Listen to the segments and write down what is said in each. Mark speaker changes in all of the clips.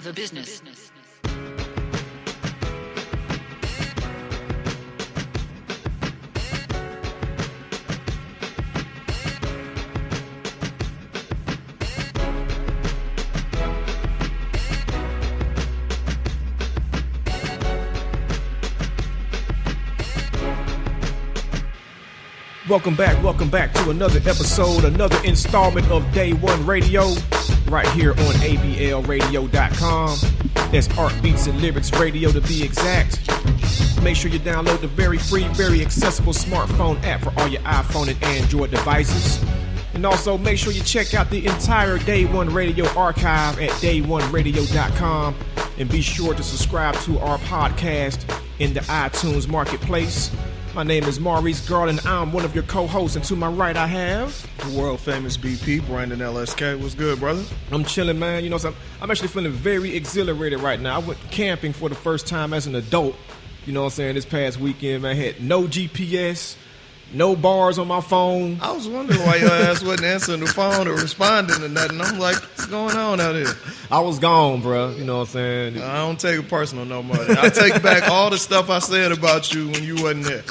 Speaker 1: The business.
Speaker 2: Welcome back to another episode, another installment of Day One Radio, right here on ablradio.com. That's Art Beats and Lyrics Radio to be exact. Make sure you download the very free, very accessible smartphone app for all your iPhone and Android devices. And also make sure you check out the entire Day One Radio archive at day1radio.com. And be sure to subscribe to our podcast in the iTunes marketplace. My name is Maurice Garland. I'm one of your co-hosts, and to my right I have
Speaker 3: the world famous BP, Brandon LSK. What's good, brother?
Speaker 2: I'm chilling, man. You know, so I'm actually feeling very exhilarated right now. I went camping for the first time as an adult. You know what I'm saying? This past weekend, man, I had no GPS, no bars on my phone.
Speaker 3: I was wondering why your ass wasn't answering the phone or responding to nothing. I'm like, what's going on out here?
Speaker 2: I was gone, bro. You know what I'm saying?
Speaker 3: I don't take it personal no more. I take back all the stuff I said about you when you wasn't there.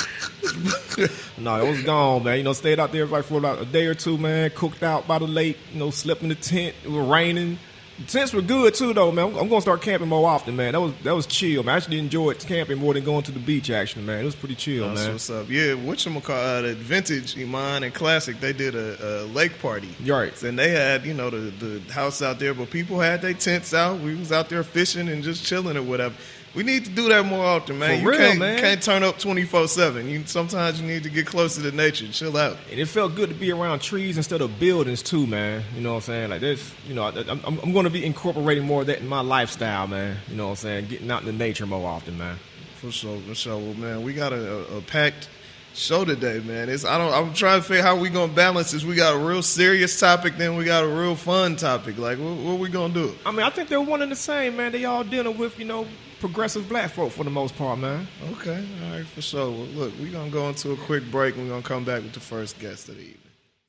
Speaker 2: No, it was gone, man. You know, stayed out there like for about a day or two, man. Cooked out by the lake. You know, slept in the tent. It was raining. The tents were good too, though, man. I'm gonna start camping more often, man. That was chill, man. I actually enjoyed camping more than going to the beach, actually, man. It was pretty chill,
Speaker 3: That's
Speaker 2: man.
Speaker 3: What's up? Yeah, whatchamacallit, the Vintage, Iman, and Classic, they did a lake party.
Speaker 2: Right.
Speaker 3: And they had, you know, the house out there, but people had their tents out. We was out there fishing and just chilling or whatever. We need to do that more often, man.
Speaker 2: For real, man.
Speaker 3: You can't turn up 24/7. Sometimes you need to get closer to nature. Chill out.
Speaker 2: And it felt good to be around trees instead of buildings too, man. You know what I'm saying? Like this, you know, I'm going to be incorporating more of that in my lifestyle, man. You know what I'm saying? Getting out in the nature more often, man.
Speaker 3: For sure. Well, man, we got a packed show today, man. I'm trying to figure out how we gonna balance this. We got a real serious topic, then we got a real fun topic. Like, what we gonna do?
Speaker 2: I mean, I think they're one and the same, man. They all dealing with, you know, progressive black folk for the most part, man.
Speaker 3: Okay, all right, for sure. Well, look, we're gonna go into a quick break and we're gonna come back with the first guest of the evening.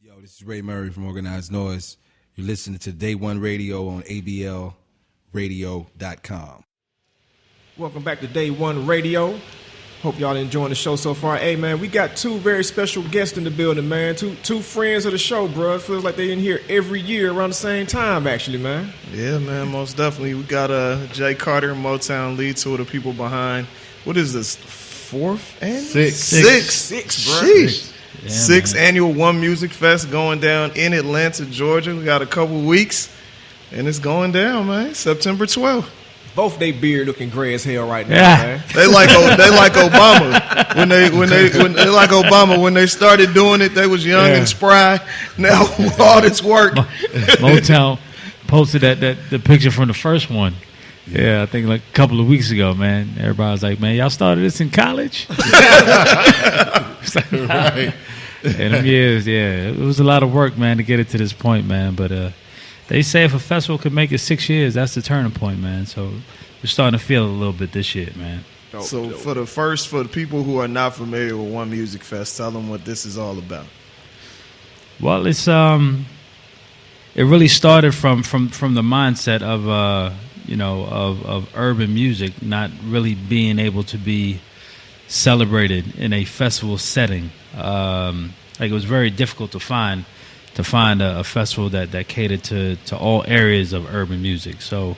Speaker 4: Yo, this is Ray Murray from Organized Noise. You're listening to Day One Radio on ablradio.com.
Speaker 2: Welcome back to Day One Radio. Hope y'all enjoying the show so far. Hey, man, we got two very special guests in the building, man. Two friends of the show, bro. It feels like they in here every year around the same time, actually, man.
Speaker 3: Yeah, man, most definitely. We got Jay Carter, Motown lead, two of the people behind. What is this, fourth annual?
Speaker 2: Six, bro.
Speaker 3: Sheesh.
Speaker 5: Yeah,
Speaker 3: Sixth
Speaker 5: man.
Speaker 3: annual One Music Fest going down in Atlanta, Georgia. We got a couple weeks, and it's going down, man. September 12th.
Speaker 2: Both they beard looking gray as hell right now,
Speaker 5: Yeah.
Speaker 2: man.
Speaker 3: They like Obama when they like Obama when they started doing it. They was young
Speaker 5: Yeah.
Speaker 3: and spry. Now all this work.
Speaker 5: Motown posted the picture from the first one. Yeah, I think like a couple of weeks ago, man. Everybody was like, man, y'all started this in college? Right. And them years, yeah. It was a lot of work, man, to get it to this point, man. But they say if a festival could make it 6 years, that's the turning point, man. So we're starting to feel it a little bit this year, man.
Speaker 3: So for the people who are not familiar with One Music Fest, tell them what this is all about.
Speaker 5: Well, it's it really started from the mindset of of urban music not really being able to be celebrated in a festival setting. Like it was very difficult to find a festival that catered to all areas of urban music. So,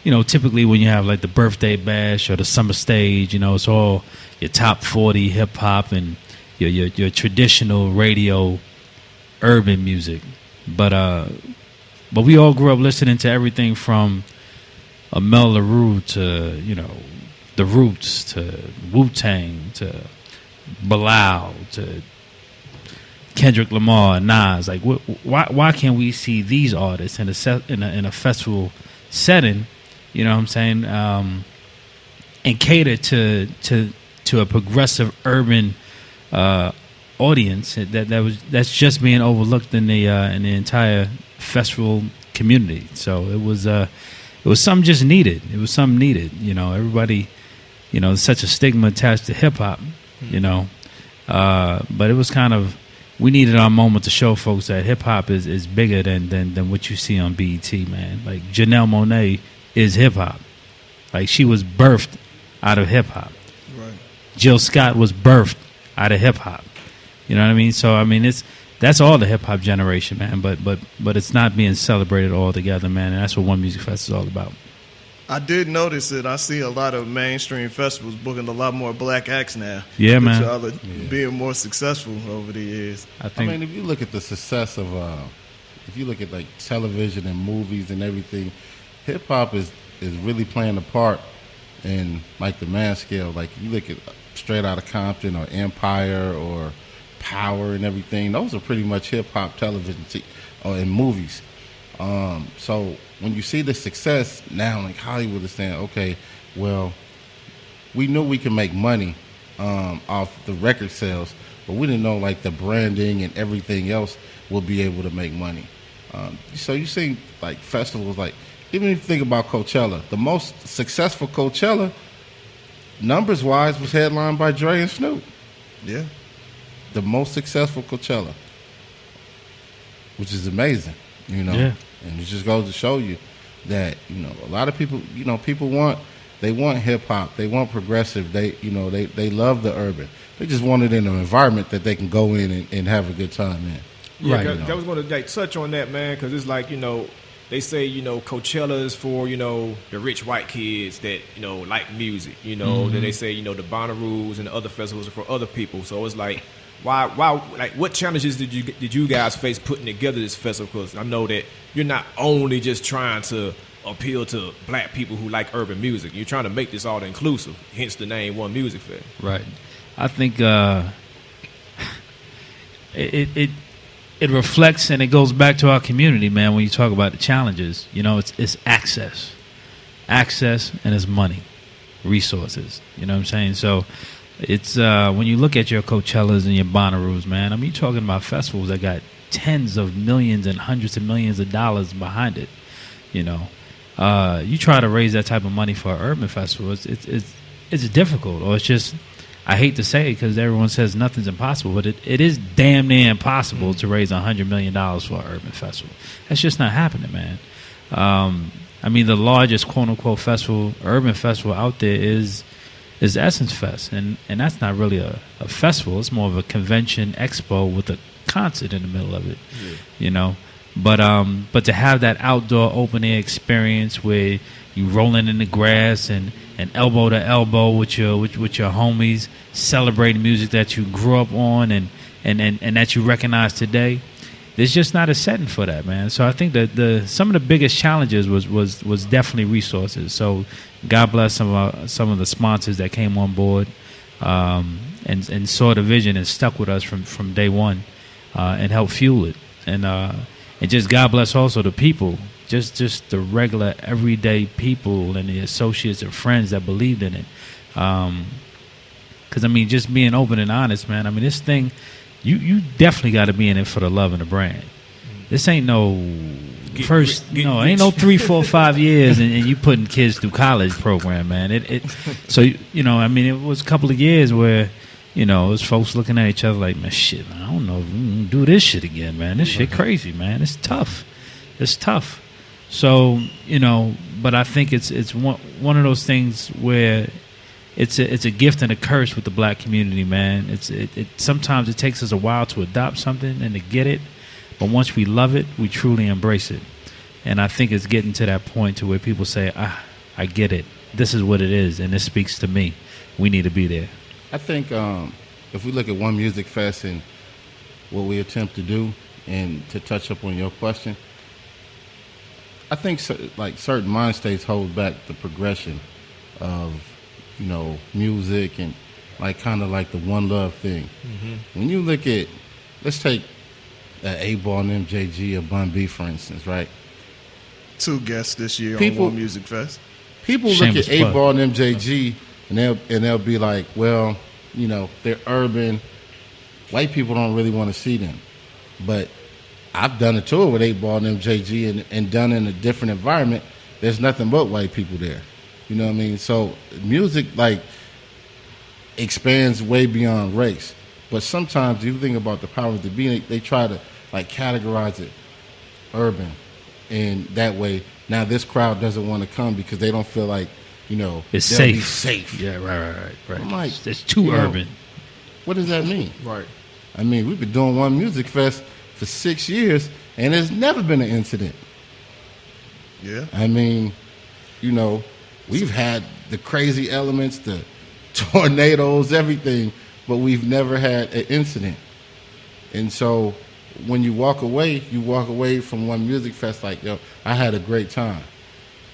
Speaker 5: you know, typically when you have like the birthday bash or the summer stage, you know, it's all your top 40 hip hop and your traditional radio urban music. But we all grew up listening to everything from Mel LaRue to, you know, The Roots to Wu-Tang to Bilal to Kendrick Lamar and Nas. Like, why can't we see these artists in a festival setting? You know what I'm saying? And cater to a progressive urban audience that's just being overlooked in the entire festival community. So it was something just needed. It was something needed. You know, everybody. You know, there's such a stigma attached to hip hop. You know, but it was kind of. We needed our moment to show folks that hip hop is bigger than what you see on BET, man. Like Janelle Monáe is hip hop. Like, she was birthed out of hip hop.
Speaker 3: Right.
Speaker 5: Jill Scott was birthed out of hip hop. You know what I mean? So I mean, that's all the hip hop generation, man. But it's not being celebrated all together, man. And that's what One Music Fest is all about.
Speaker 3: I did notice that I see a lot of mainstream festivals booking a lot more black acts now.
Speaker 5: Yeah, man.
Speaker 3: Y'all are being more successful over the years.
Speaker 1: I mean, if you look at the success of, if you look at like television and movies and everything, hip hop is really playing a part in like the mass scale. Like if you look at Straight Outta Compton or Empire or Power and everything, those are pretty much hip hop television and movies. So when you see the success now, like Hollywood is saying, okay, well, we knew we can make money off the record sales, but we didn't know like the branding and everything else will be able to make money. So you see like festivals, like even if you think about Coachella, the most successful Coachella, numbers wise, was headlined by Dre and Snoop.
Speaker 3: Yeah.
Speaker 1: The most successful Coachella, which is amazing, you know.
Speaker 5: Yeah.
Speaker 1: And it just goes to show you that, you know, a lot of people, you know, people want hip hop, they want progressive, they love the urban. They just want it in an environment that they can go in and have a good time in.
Speaker 2: Yeah,
Speaker 5: Right.
Speaker 2: I was going to touch on that, man, because it's like, you know, they say, you know, Coachella is for, you know, the rich white kids that, you know, like music, you know. Then they say, you know, the Bonnaroo's and the other festivals are for other people. So it's like, why, like, what challenges did you guys face putting together this festival? Because I know that you're not only just trying to appeal to black people who like urban music. You're trying to make this all inclusive, hence the name One Music Fest.
Speaker 5: Right. I think it reflects and it goes back to our community, man. When you talk about the challenges, you know, it's access, and it's money, resources. You know what I'm saying? So it's when you look at your Coachellas and your Bonnaroo's, man. I mean, you're talking about festivals that got tens of millions and hundreds of millions of dollars behind it. You know, you try to raise that type of money for an urban festival, it's difficult, or it's just, I hate to say it because everyone says nothing's impossible, but it is damn near impossible to raise $100 million for an urban festival. That's just not happening, man. I mean, the largest quote-unquote urban festival out there is Essence Fest, and that's not really a festival. It's more of a convention expo with a concert in the middle of it, you know. But to have that outdoor open-air experience where you rolling in the grass and elbow to elbow with your homies, celebrating music that you grew up on and that you recognize today, there's just not a setting for that, man. So I think that some of the biggest challenges was definitely resources. So God bless some of the sponsors that came on board and saw the vision and stuck with us from day one and helped fuel it. And just God bless also the people. Just the regular, everyday people and the associates and friends that believed in it. Because, I mean, just being open and honest, man. I mean, this thing, you definitely got to be in it for the love of the brand. This ain't no ain't no 3, 4, 5 years and you putting kids through college program, man. So, you know, I mean, it was a couple of years where, you know, it was folks looking at each other like, man, shit, man, I don't know if we can do this shit again, man. This shit crazy, man. It's tough. It's tough. So, you know, but I think it's one of those things where it's a gift and a curse with the black community, man. It sometimes it takes us a while to adopt something and to get it, but once we love it, we truly embrace it. And I think it's getting to that point to where people say, I get it. This is what it is, and this speaks to me. We need to be there.
Speaker 1: I think if we look at One Music Fest and what we attempt to do, and to touch up on your question, I think like certain mind states hold back the progression of, you know, music and like kind of like the one love thing. Mm-hmm. When you look at, let's take 8Ball and MJG or Bun B, for instance, right?
Speaker 3: 2 guests this year on One Music Fest.
Speaker 1: People look at 8Ball and MJG and they'll be like, well, you know, they're urban. White people don't really want to see them. But I've done a tour with 8Ball and MJG and done in a different environment. There's nothing but white people there. You know what I mean? So music, like, expands way beyond race. But sometimes you think about the powers that be, they try to, like, categorize it urban. And that way now this crowd doesn't want to come because they don't feel like,
Speaker 5: It's
Speaker 1: they'll
Speaker 5: safe.
Speaker 1: be safe.
Speaker 5: Yeah, right.
Speaker 1: I'm like,
Speaker 5: It's too urban.
Speaker 1: What does that mean?
Speaker 2: Right.
Speaker 1: I mean, we've been doing one music fest for 6 years, and there's never been an incident.
Speaker 3: Yeah.
Speaker 1: I mean, we've had the crazy elements, the tornadoes, everything, but we've never had an incident. And so when you walk away from one music fest like, I had a great time.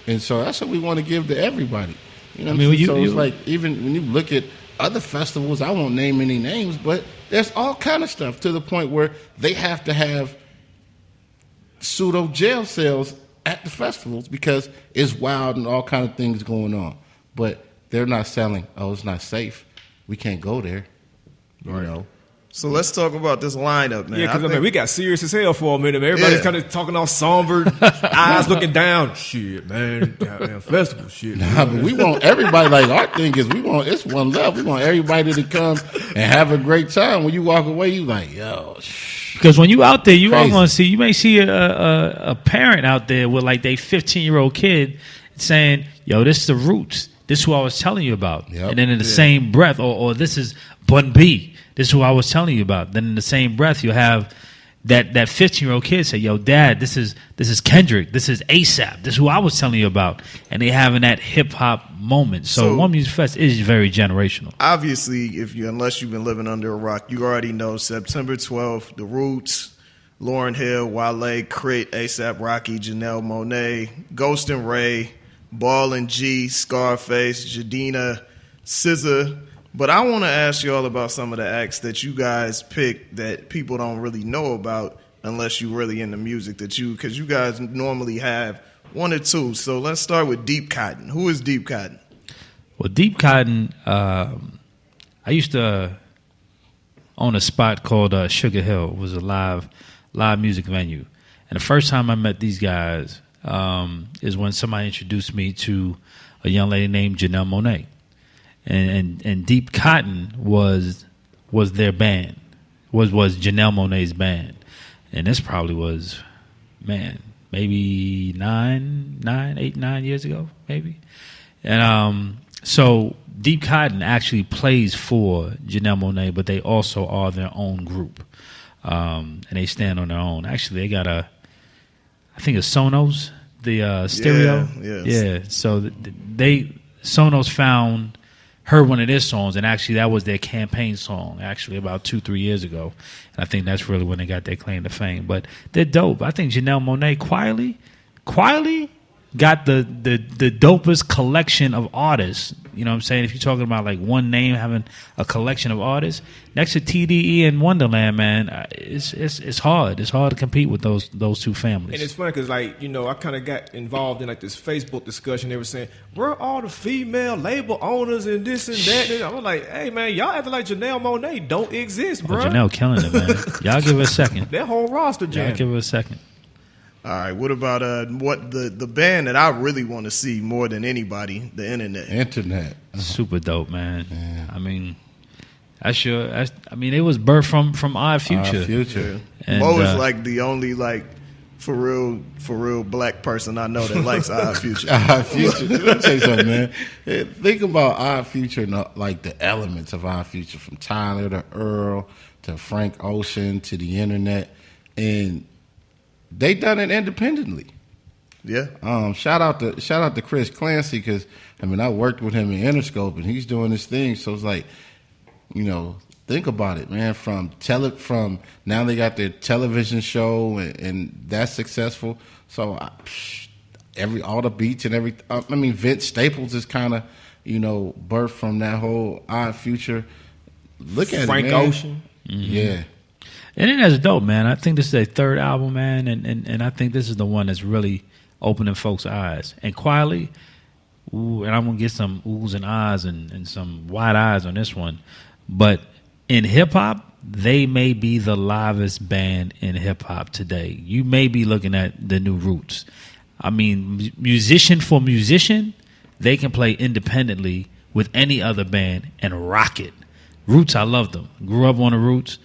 Speaker 1: And so that's what we want to give to everybody. You know what I mean? So it's like, even when you look at other festivals, I won't name any names, but there's all kind of stuff to the point where they have to have pseudo jail cells at the festivals because it's wild and all kind of things going on. But they're not selling, it's not safe. We can't go there. You know?
Speaker 3: So let's talk about this lineup, man.
Speaker 2: Yeah, because we got serious as hell for a minute. Man. Everybody's kind of talking all somber, eyes looking down. Shit, man, goddamn festival shit.
Speaker 1: Nah, but we want everybody. Like our thing is, it's one love. We want everybody to come and have a great time. When you walk away, you like,
Speaker 5: Because when you out there, you
Speaker 1: Crazy.
Speaker 5: are going to see. You may see a parent out there with like their 15-year-old kid saying, "Yo, this is the Roots. This is who I was telling you about."
Speaker 1: Yep.
Speaker 5: And then in the same breath, or this is Bun B. This is who I was telling you about. Then in the same breath, you have that 15-year-old kid say, "Yo, Dad, this is Kendrick. This is ASAP. This is who I was telling you about." And they having that hip hop moment. So One Music Fest is very generational.
Speaker 3: Obviously, unless you've been living under a rock, you already know September 12th, The Roots, Lauryn Hill, Wale, Crit, ASAP Rocky, Janelle Monáe, Ghost and Ray, Ball and G, Scarface, Jadina, SZA. But I want to ask you all about some of the acts that you guys pick that people don't really know about unless you're really into music because you guys normally have one or two. So let's start with Deep Cotton. Who is Deep Cotton?
Speaker 5: Well, Deep Cotton, I used to own a spot called Sugar Hill. It was a live music venue. And the first time I met these guys is when somebody introduced me to a young lady named Janelle Monáe. And Deep Cotton was their band, was Janelle Monáe's band, and this probably was, maybe 9 years ago, maybe. And so Deep Cotton actually plays for Janelle Monáe, but they also are their own group, and they stand on their own. Actually, they got I think it's Sonos, the stereo. Yeah. So Sonos found heard one of their songs, and actually that was their campaign song, actually about 2-3 years ago. And I think that's really when they got their claim to fame. But they're dope. I think Janelle Monáe quietly got the dopest collection of artists. You know what I'm saying? If you're talking about like one name having a collection of artists, next to TDE and Wonderland, man, it's hard. It's hard to compete with those two families.
Speaker 2: And it's funny because, I kind of got involved in like this Facebook discussion. They were saying, where are all the female label owners and this and that? And I was like, hey, man, y'all acting like Janelle Monáe don't exist, bro.
Speaker 5: Janelle killing it, man. Y'all give her a second.
Speaker 2: That whole roster,
Speaker 5: Y'all
Speaker 2: jam.
Speaker 5: give her a second.
Speaker 3: All right, what about what the band that I really want to see more than anybody, the Internet?
Speaker 5: Super dope, man. Yeah. I mean, it was birthed from Odd Future.
Speaker 1: Odd Future.
Speaker 5: And,
Speaker 3: Mo is like the only for real black person I know that likes Odd Future.
Speaker 1: Odd Future. Let me tell you something, man. Think about Odd Future and like the elements of Odd Future, from Tyler to Earl to Frank Ocean to the Internet, and they done it independently.
Speaker 3: Yeah.
Speaker 1: Shout out to Chris Clancy, because I worked with him in Interscope and he's doing his thing. So it's like, think about it, man. From now they got their television show and that's successful. So all the beats and everything. Vince Staples is kind of birthed from that whole Odd Future. Look at
Speaker 2: Frank
Speaker 1: it, man.
Speaker 2: Ocean.
Speaker 5: Mm-hmm.
Speaker 1: Yeah.
Speaker 5: And it is dope, man. I think this is their third album, man, and I think this is the one that's really opening folks' eyes. And quietly, and I'm going to get some oohs and ahs and some wide eyes on this one. But in hip-hop, they may be the livest band in hip-hop today. You may be looking at the new Roots. Musician for musician, they can play independently with any other band and rock it. Roots, I love them. Grew up on the Roots.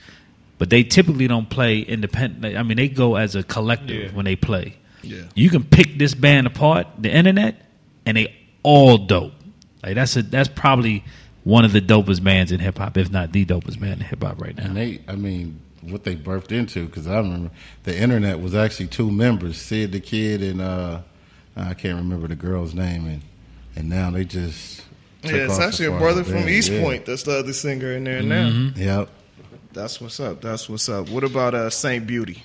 Speaker 5: But they typically don't play independently. They go as a collective when they play.
Speaker 3: Yeah.
Speaker 5: You can pick this band apart, the internet, and they all dope. Like that's probably one of the dopest bands in hip hop, if not the dopest band in hip hop right now.
Speaker 1: And what they birthed into, because I remember the internet was actually two members, Sid the Kid and I can't remember the girl's name, and now they just
Speaker 3: it's actually a brother from East Point. That's the other singer in there now.
Speaker 1: Yep.
Speaker 3: That's what's up. That's what's up. What about Saint Beauty?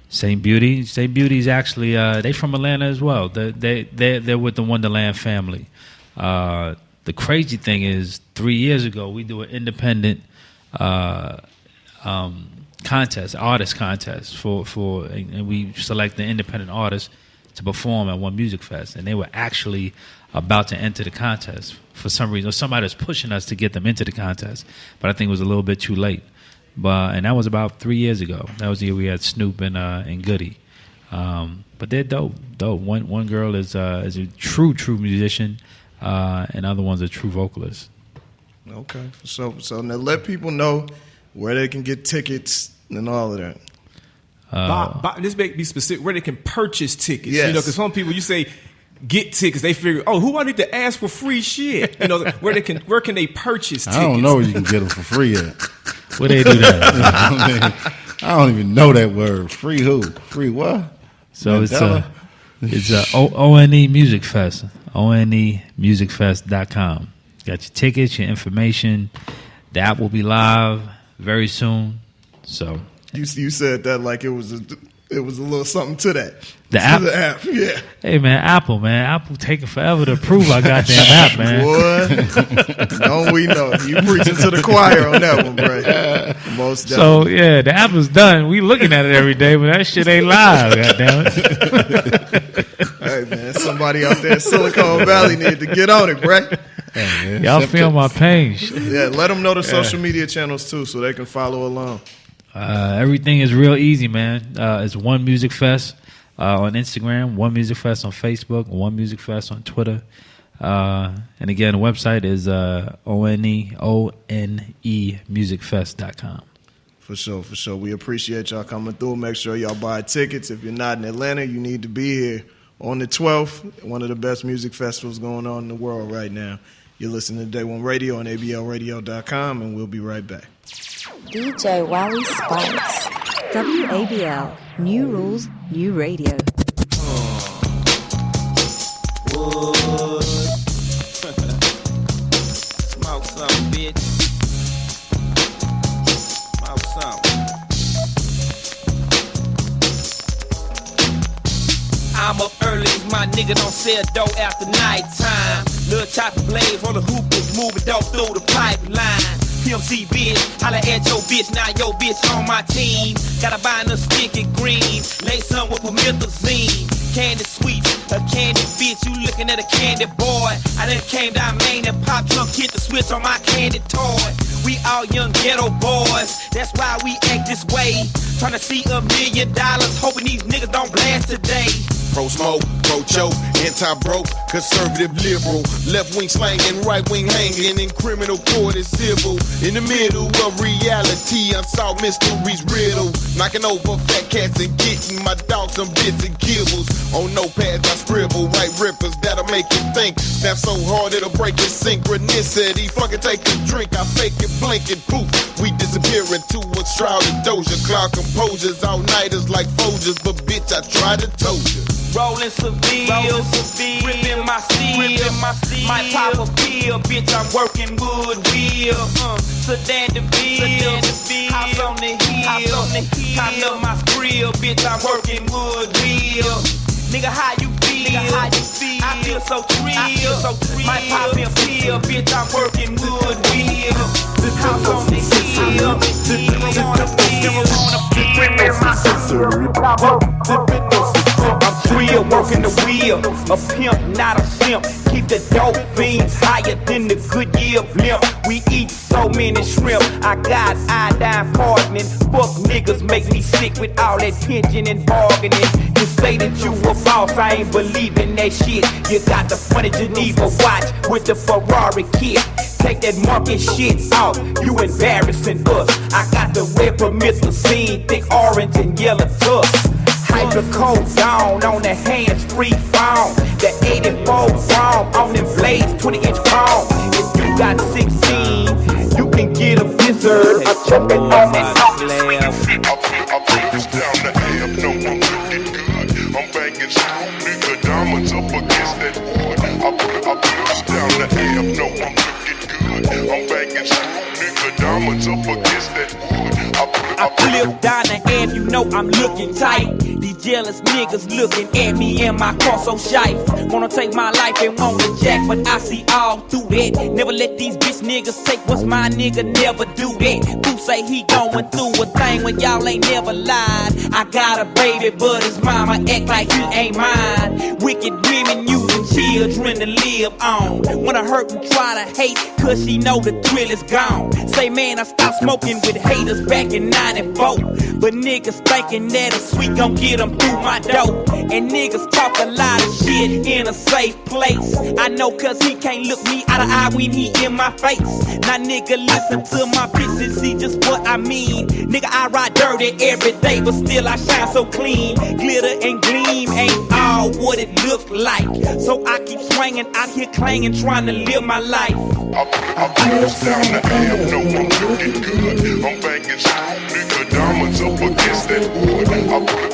Speaker 5: Saint Beauty's actually they from Atlanta as well. They're with the Wonderland family. The crazy thing is, 3 years ago we do an independent contest, artist contest for and we select the independent artists to perform at One Music Fest, and they were actually about to enter the contest for some reason. Or somebody was pushing us to get them into the contest, but I think it was a little bit too late. And that was about 3 years ago. That was the year we had Snoop and Goody. But they're dope. One girl is a true musician, and other one's a true vocalist.
Speaker 3: Okay, so now let people know where they can get tickets and all of that.
Speaker 2: This make be specific where they can purchase tickets.
Speaker 3: Yes.
Speaker 2: You know, because some people, you say get tickets, they figure, who I need to ask for free shit? You know, where can they purchase tickets?
Speaker 1: I don't know where you can get them for free at.
Speaker 5: Where they do that?
Speaker 1: I don't even know that word. Free who? Free what?
Speaker 5: So it's ONE Music Fest. ONEmusicfest.com. Got your tickets, your information. The app will be live very soon. So
Speaker 3: you said that like it was a little something to that.
Speaker 5: The app,
Speaker 3: yeah.
Speaker 5: Hey man, Apple taking forever to approve our goddamn app, man.
Speaker 3: Boy, don't we know? You preaching to the choir on that one, bro. Most definitely.
Speaker 5: So yeah, the app is done. We looking at it every day, but that shit ain't live. Goddamn it.
Speaker 3: Hey man, somebody out there in Silicon Valley need to get on it, bro.
Speaker 1: Hey, man,
Speaker 5: y'all feel my pain.
Speaker 3: Yeah, let them know the social media channels too, so they can follow along.
Speaker 5: Everything is real easy, man. It's One Music Fest on Instagram, One Music Fest on Facebook, One Music Fest on Twitter. And again, the website is ONEmusicfest.com.
Speaker 3: For sure. We appreciate y'all coming through. Make sure y'all buy tickets. If you're not in Atlanta, you need to be here on the 12th, one of the best music festivals going on in the world right now. You're listening to Day One Radio on ABLradio.com, and we'll be right back.
Speaker 6: DJ Wally Spice. WABL. New rules, new radio.
Speaker 7: Smoke some, bitch. Smoke some. I'm up early, my nigga don't sell dope after nighttime. Little choppy blades on the hoop is moving dope through the pipeline. PMC bitch, holla at your bitch, now your bitch on my team. Gotta buy a sticky green, lay some with promethazine. Candy sweets, a candy bitch, you looking at a candy boy. I done came down Main and pop trunk, hit the switch on my candy toy. We all young ghetto boys, that's why we act this way. Tryna see $1 million, hoping these niggas don't blast today.
Speaker 8: Pro smoke, pro choke, anti-broke, conservative liberal, left wing slanging, right wing hanging, in criminal court is civil. In the middle of reality, unsolved mysteries riddle, knocking over fat cats and getting my dogs some bits and kibbles. On notepads I scribble, write rippers that'll make you think. Snap so hard it'll break your synchronicity. Fucking take a drink, I fake it, blink it, poof. We disappear into a shrouded doja. Cloud composures, all-nighters like Folgers, but bitch I tried to told you.
Speaker 7: Rolling Seville, ripping my steel. Might pop a pill, bitch, I'm working woodwill. Sedan DeVille, house on the hill. I love my grill, bitch, I'm working woodwill. Nigga, how you feel? I feel so thrilled. Might pop a pill, bitch, I'm working woodwill. House on the hill, never wanna feel. Ripping my steel. I'm real, working the wheel, a pimp, not a simp. Keep the dope fiends higher than the Goodyear blimp. We eat so many shrimp, I got iodine poisoning. Fuck niggas make me sick with all that tension and bargaining. You say that you a boss, I ain't believing that shit. You got the funny Geneva watch with the Ferrari kit. Take that monkey shit out, you embarrassing us. I got the red promethazine, thick orange and yellow tusk. High the coat down on the hands-free phone. The 84 chrome on them blades, 20-inch chrome. If you got 16, you can get a blizzard. I'm jumping on that slab.
Speaker 8: I put this down the ham, no, I'm looking good. I'm banging strong, nigga, diamonds up against that wood. I put this down the ham, no, I'm looking good. I'm banging strong, nigga, diamonds up against that wood.
Speaker 7: I flip down the Ave, you know I'm looking tight. These jealous niggas looking at me and my car so shy. Wanna take my life and want the jack, but I see all through that. Never let these bitch niggas take what's my nigga, never do that. Who say he going through a thing when y'all ain't never lied? I got a baby, but his mama act like he ain't mine. Wicked women using children to live on. Wanna hurt and try to hate, cause she know the thrill is gone. Say man, I stopped smoking with haters back in 94. But niggas thinking that a sweet gon' get them through my door. And niggas talk a lot of shit in a safe place. I know cause he can't look me out of eye when he in my face. Now nigga listen to my bitch and see just what I mean. Nigga I ride dirty every day, but still I shine so clean. Glitter and gleam ain't all what it look like. So I keep swinging out here clanging, trying to live my life.
Speaker 8: I put this down the ham, no, I'm looking good. I'm banging strong, nigga, diamonds up against that wood.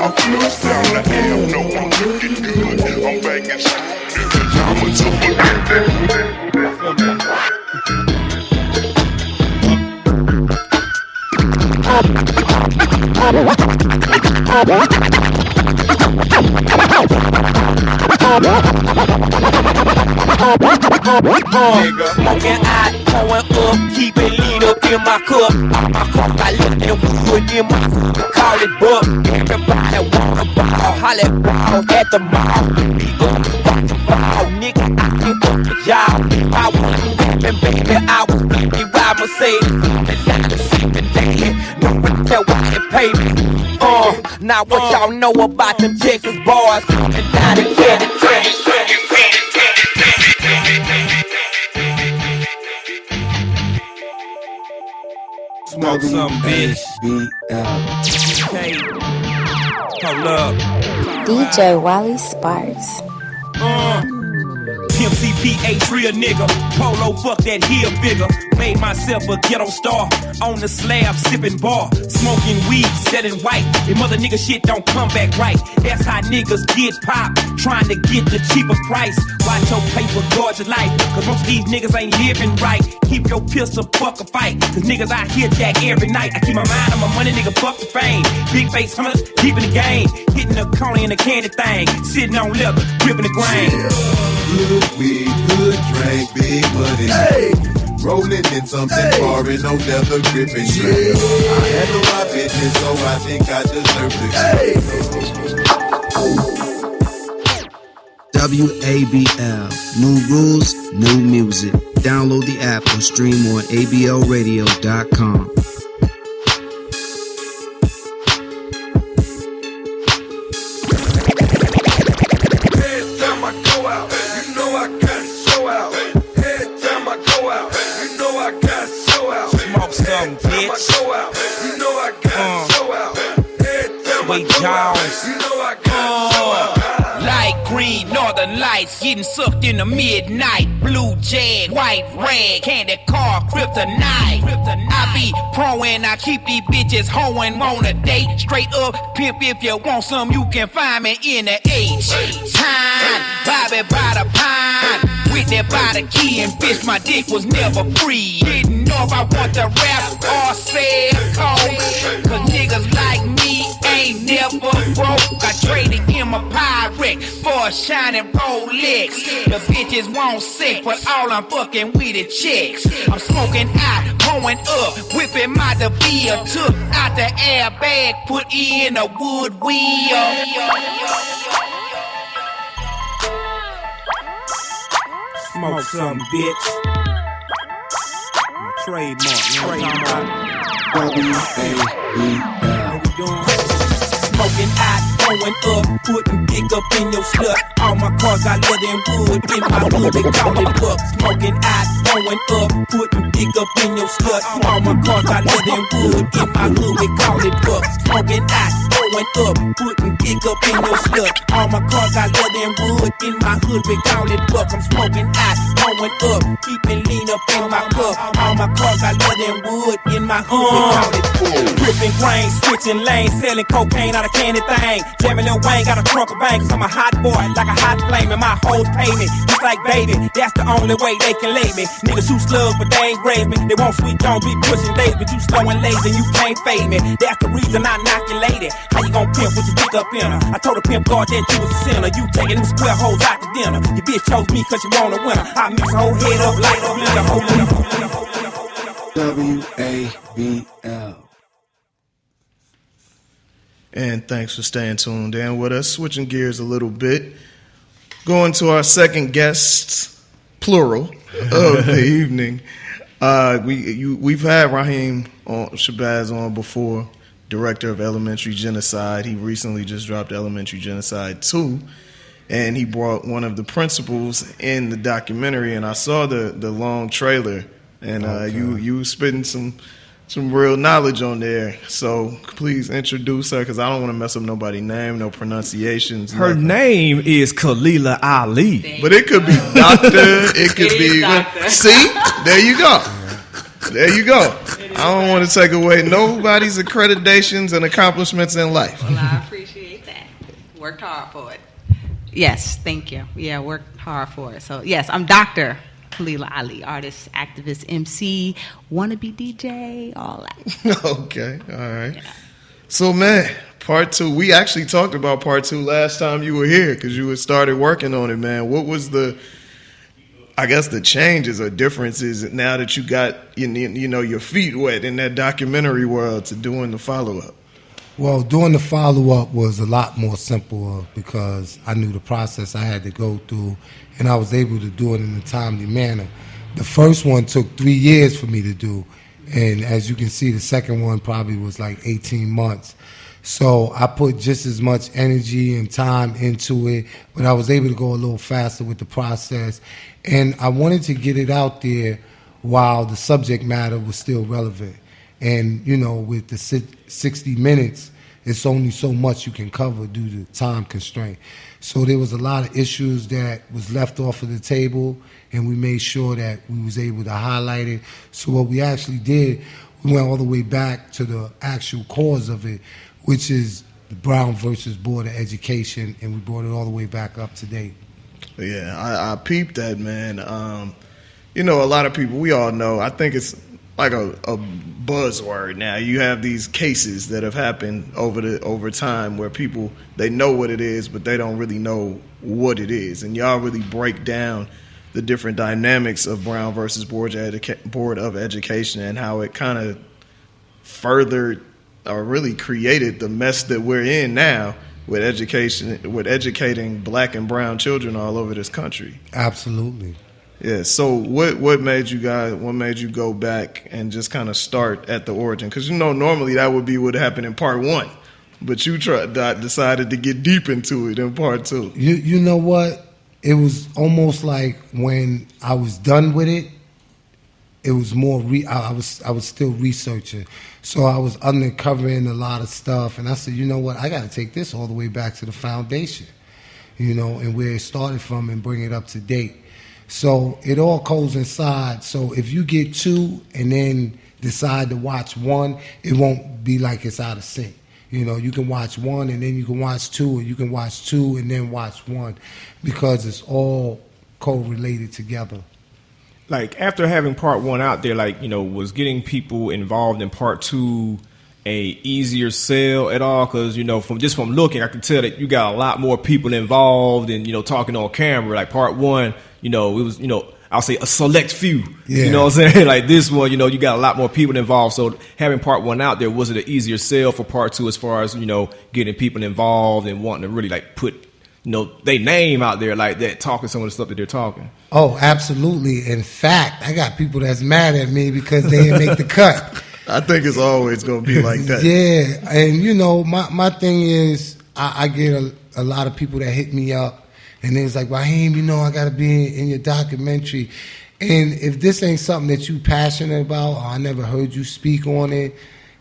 Speaker 8: I put this down the ham, no, I'm looking good. I'm banging strong, nigga, diamonds up against that
Speaker 7: Smoking out, pouring up, keep it lean up in my cup. My cup got left that wood in my food, call it buck. Everybody wanna ball, holla ball at the mall. Be up, ball, nigga, I get up the job. I was rapping, baby, I was getting wild Mercedes. And now the sipping day, no one tell why they pay me. Now what y'all know about them Texas boys coming down the candy train.
Speaker 2: Smoke some, bitch. Hey, hold up.
Speaker 6: DJ Wally Sparks.
Speaker 7: MCPH real nigga, Polo fuck that heel figure. Made myself a ghetto star, on the slab sipping bar, smoking weed, selling white. If mother nigga shit don't come back right, that's how niggas get popped, trying to get the cheaper price. Watch your paper guard your life, cause most of these niggas ain't living right. Keep your pistol, fuck a fight, cause niggas out here jack every night. I keep my mind on my money, nigga, fuck the fame. Big face hunters, deep in the game, hitting the corner in the candy thing, sitting on leather, gripping the grain.
Speaker 9: Good weed, good drink, big money. Hey! Rolling in something foreign, no leather gripping. Yeah. I handle my business, so I think I deserve it. Hey!
Speaker 10: WABL, new rules, new music. Download the app or stream on ablradio.com.
Speaker 7: Light green, northern lights, getting sucked in the midnight. Blue jag, white rag, candy car, kryptonite. I be pro and I keep these bitches hoeing on a date. Straight up pimp, if you want some, you can find me in the H. Time, Bobby by the pine. With that by the key and bitch, my dick was never free. Didn't know if I want to rap or sell coke. Cause niggas like me ain't never broke. I traded in my Pyrex for a shining Rolex. The bitches won't sick, but all I'm fucking with is chicks. I'm smoking out, going up, whipping my DeVille. Took out the airbag, put in a wood wheel.
Speaker 2: Smoke some, bitch. My trademark,
Speaker 7: Smoking out, going up, putting dick up in your slut. All my cars got leather and wood, in my hood they call it buck. Smoking out, going up, putting dick up in your slut. All my cars got leather and wood, in my hood they call it buck. Smoking out, blowing up, putting dick up in your slut. All my cars got leather and wood. In my hood, we call it buck. I'm smoking hot, blowing up, keeping lean up in my cup. All my cars got leather and wood. In my hood, we call it buck. Ripping grain, switching lanes, selling cocaine out of candy thing. Jamming Lil Wayne, got a trunk of bang, cause I'm a hot boy, like a hot flame, and my hoes pay me. Just like baby, that's the only way they can lay me. Niggas shoot slugs, but they ain't grave me. They want sweet Jones, be pushing days, but you slow and lazy, you can't fade me. That's the reason I knock your lady. How you gon' pimp with your dick up in her? I told the pimp guard that you was a sinner. You taking them square hoes out to dinner. Your bitch chose me cause you want a winner. I mix her whole head up like a blender.
Speaker 10: WABL.
Speaker 3: And thanks for staying tuned in with us. Switching gears a little bit. Going to our second guest, plural, of the evening. We've had Rahiem Shabazz on before, director of Elementary Genocide. He recently just dropped Elementary Genocide 2, and he brought one of the principals in the documentary. And I saw the long trailer, and you spitting some real knowledge on there. So please introduce her, because I don't want to mess up nobody's name, no pronunciations.
Speaker 2: Her
Speaker 3: nothing.
Speaker 2: name is Khalila Ali.
Speaker 3: But it could be doctor. It could be doctor. See? There you go. There you go. I don't want to take away nobody's accreditations and accomplishments in life.
Speaker 11: Well, I appreciate that. Worked hard for it. Yes, thank you. Yeah, worked hard for it. So, yes, I'm Dr. Khalila Ali, artist, activist, MC, wannabe DJ, all that.
Speaker 3: Okay, all right. Yeah. So, man, part 2. We actually talked about part 2 last time you were here, because you had started working on it, man. What was the changes or differences now that you got your feet wet in that documentary world to doing the follow-up?
Speaker 12: Well, doing the follow-up was a lot more simple because I knew the process I had to go through, and I was able to do it in a timely manner. The first one took 3 years for me to do, and as you can see, the second one probably was like 18 months. So I put just as much energy and time into it, but I was able to go a little faster with the process. And I wanted to get it out there while the subject matter was still relevant. And, with the 60 minutes, it's only so much you can cover due to time constraint. So there was a lot of issues that was left off of the table, and we made sure that we was able to highlight it. So what we actually did, we went all the way back to the actual cause of it, which is the Brown versus Board of Education, and we brought it all the way back up to date.
Speaker 3: Yeah, I peeped that, man. A lot of people, we all know, I think it's like a buzzword now. You have these cases that have happened over time where people, they know what it is, but they don't really know what it is. And y'all really break down the different dynamics of Brown versus Board of Education and how it kind of furthered or really created the mess that we're in now with education, with educating black and brown children all over this country.
Speaker 12: Absolutely.
Speaker 3: Yeah. So what made you go back and just kind of start at the origin? Because normally that would be what happened in part 1, but you decided to get deep into it in part 2.
Speaker 12: You know what? It was almost like when I was done with it, it was more. I was still researching, so I was uncovering a lot of stuff, and I said, you know what? I got to take this all the way back to the foundation, and where it started from, and bring it up to date. So it all coincides. So if you get 2 and then decide to watch 1, it won't be like it's out of sync. You can watch 1 and then you can watch 2, or you can watch 2 and then watch 1, because it's all correlated together.
Speaker 2: Like, after having part 1 out there, was getting people involved in part 2 a easier sell at all? Because, from looking, I can tell that you got a lot more people involved and, talking on camera. Like part 1, it was, I'll say a select few. Yeah. You know what I'm saying? Like this one, you got a lot more people involved. So having part 1 out there, was it an easier sell for part 2 as far as, getting people involved and wanting to really put they name out there like that, talking some of the stuff that they're talking?
Speaker 12: Oh, absolutely. In fact, I got people that's mad at me because they didn't make the cut.
Speaker 3: I think it's always going to be like that.
Speaker 12: Yeah. And, my thing is, I get a lot of people that hit me up, and it's like, Rahiem, I got to be in your documentary. And if this ain't something that you passionate about, or I never heard you speak on it,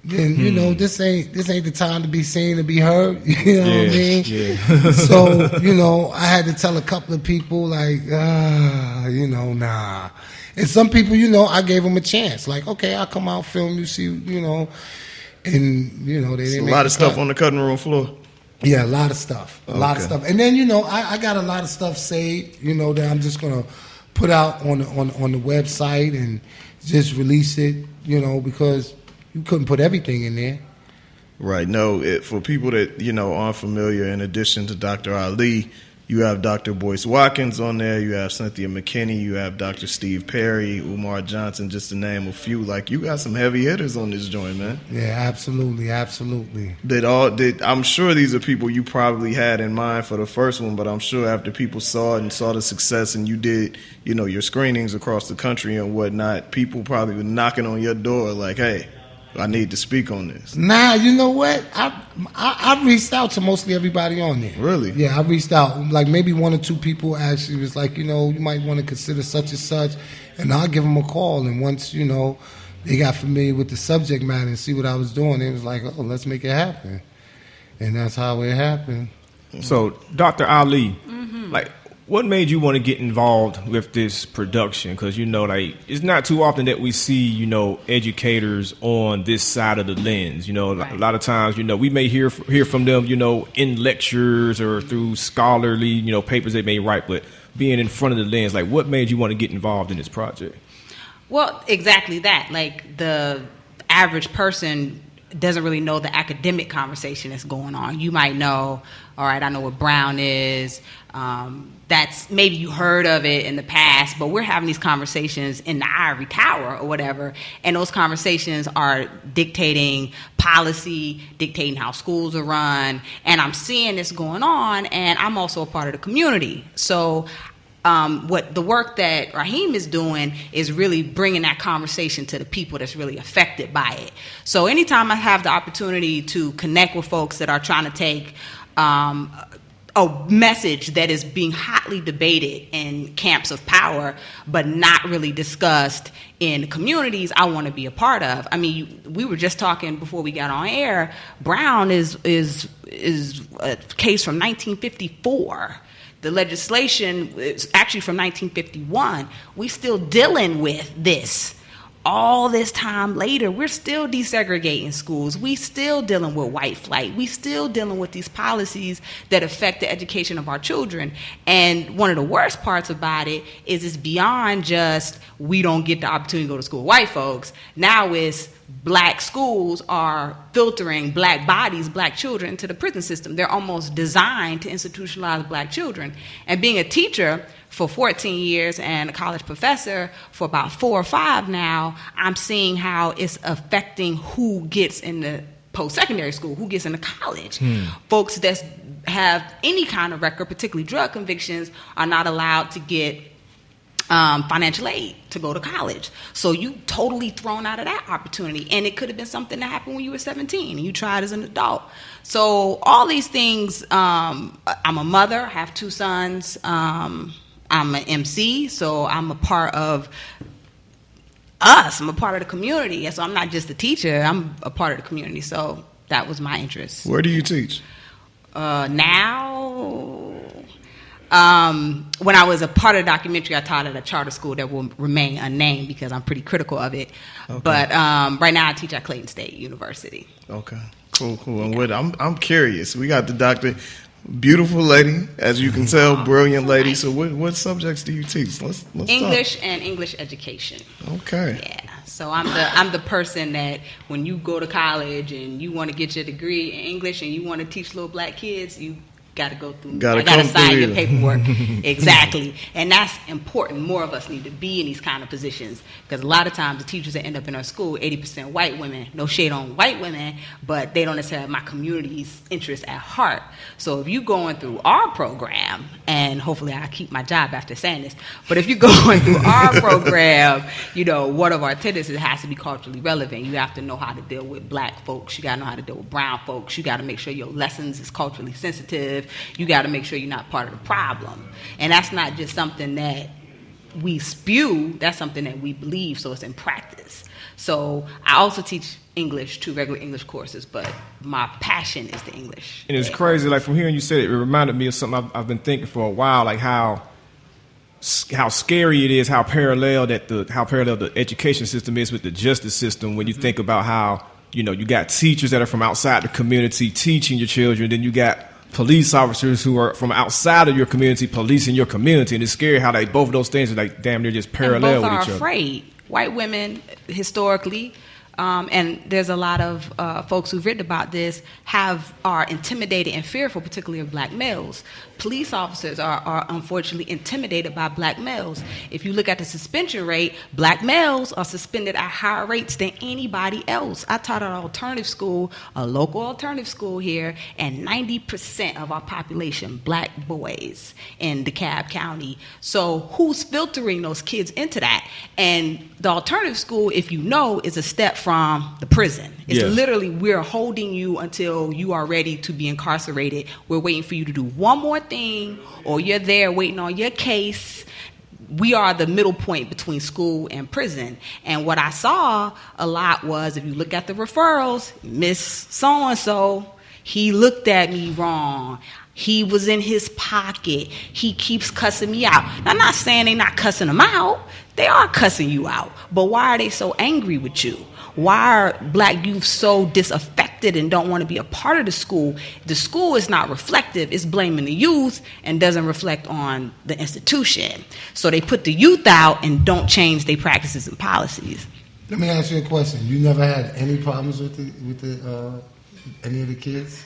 Speaker 12: then you know this ain't the time to be seen and be heard. You know what I mean?
Speaker 2: Yeah.
Speaker 12: So you know, I had to tell a couple of people like, you know, nah. And some people, you know, I gave them a chance. Like, okay, I'll come out, film you, see, you know, and you know they didn't.
Speaker 3: A lot of stuff on the cutting room floor.
Speaker 12: Yeah, a lot of stuff. A lot of stuff. And then, you know, I got a lot of stuff saved, you know, that I'm just going to put out on the website and just release it, you know, because you couldn't put everything in there.
Speaker 3: Right. No, for people that, you know, aren't familiar, in addition to Dr. Ali, you have Dr. Boyce Watkins on there, you have Cynthia McKinney, you have Dr. Steve Perry, Umar Johnson, just to name a few. Like, you got some heavy hitters on this joint, man.
Speaker 12: Yeah, absolutely, absolutely.
Speaker 3: I'm sure these are people you probably had in mind for the first one, but I'm sure after people saw it and saw the success and you did, you know, your screenings across the country and whatnot, people probably were knocking on your door like, hey, I need to speak on this.
Speaker 12: Nah, you know what? I reached out to mostly everybody on there.
Speaker 3: Really?
Speaker 12: Yeah, I reached out. Like maybe one or two people actually was like, you know, you might want to consider such and such, and I'll give them a call. And once, you know, they got familiar with the subject matter and see what I was doing, they was like, oh, let's make it happen. And that's how it happened.
Speaker 2: So, Dr. Ali, like, what made you want to get involved with this production? Because, you know, like, it's not too often that we see, you know, educators on this side of the lens. You know, a lot of times, you know, we may hear from them, you know, in lectures or through scholarly, you know, papers they may write, but being in front of the lens, like, what made you want to get involved in this project?
Speaker 11: Well, exactly that. Like, the average person doesn't really know the academic conversation that's going on. You might know, all right, I know what Brown is. That's maybe you heard of it in the past, but we're having these conversations in the ivory tower or whatever, and those conversations are dictating policy, dictating how schools are run, and I'm seeing this going on, and I'm also a part of the community. So what the work that Rahiem is doing is really bringing that conversation to the people that's really affected by it. So anytime I have the opportunity to connect with folks that are trying to take a message that is being hotly debated in camps of power, but not really discussed in communities, I want to be a part of. I mean, we were just talking before we got on air. Brown is a case from 1954. The legislation is actually from 1951. We still dealing with this. All this time later, we're still desegregating schools. We still dealing with white flight. We still dealing with these policies that affect the education of our children. And one of the worst parts about it is it's beyond just we don't get the opportunity to go to school with white folks. Now it's black schools are filtering black bodies, black children into the prison system. They're almost designed to institutionalize black children. And being a teacher for 14 years and a college professor for about 4 or 5 now, I'm seeing how it's affecting who gets in the post-secondary school, who gets into college. Folks that have any kind of record, particularly drug convictions, are not allowed to get financial aid to go to college. So you totally thrown out of that opportunity. And it could have been something that happened when you were 17 and you tried as an adult. So all these things, I'm a mother, I have 2 sons, I'm an MC, so I'm a part of us. I'm a part of the community. And so I'm not just a teacher, I'm a part of the community. So that was my interest.
Speaker 3: Where do you teach?
Speaker 11: Now, when I was a part of the documentary, I taught at a charter school that will remain unnamed because I'm pretty critical of it. Okay. But right now I teach at Clayton State University.
Speaker 3: Okay, cool. And I'm curious. We got the doctor, beautiful lady, as you can tell, brilliant lady. Nice. So what subjects do you teach? Let's
Speaker 11: English
Speaker 3: talk.
Speaker 11: And English education.
Speaker 3: Okay.
Speaker 11: Yeah. So I'm the person that when you go to college and you want to get your degree in English and you want to teach little black kids, you got to go through. I got to sign your paperwork. Exactly. And that's important. More of us need to be in these kind of positions because a lot of times the teachers that end up in our school, 80% white women. No shade on white women, but they don't necessarily have my community's interests at heart. So if you're going through our program, and hopefully I keep my job after saying this, but if you're going through our program, you know, one of our tenets is it has to be culturally relevant. You have to know how to deal with black folks. You got to know how to deal with brown folks. You got to make sure your lessons is culturally sensitive. You got to make sure you're not part of the problem. And that's not just something that we spew, that's something that we believe, so it's in practice. So I also teach English, 2 regular English courses, but my passion is the English.
Speaker 2: And it's crazy, like from hearing you say it, it reminded me of something I've been thinking for a while, like how scary it is, how parallel the education system is with the justice system when you think about how, you know, you got teachers that are from outside the community teaching your children, then you got police officers who are from outside of your community policing your community, and it's scary how they both of those things are like damn near just parallel with each other.
Speaker 11: Both are afraid. White women historically, and there's a lot of folks who've written about this, are intimidated and fearful, particularly of black males. Police officers are unfortunately intimidated by black males. If you look at the suspension rate, black males are suspended at higher rates than anybody else. I taught at an alternative school, a local alternative school here, and 90% of our population, black boys in DeKalb County. So who's filtering those kids into that? And the alternative school, if you know, is a step from the prison. It's literally, we're holding you until you are ready to be incarcerated. We're waiting for you to do one more thing, or you're there waiting on your case. We are the middle point between school and prison. And what I saw a lot was, if you look at the referrals, Miss So-and-so, he looked at me wrong. He was in his pocket. He keeps cussing me out. Now, I'm not saying they're not cussing him out. They are cussing you out. But why are they so angry with you? Why are black youth so disaffected and don't want to be a part of the school? The school is not reflective. It's blaming the youth and doesn't reflect on the institution. So they put the youth out and don't change their practices and policies.
Speaker 12: Let me ask you a question. You never had any problems with any of the kids?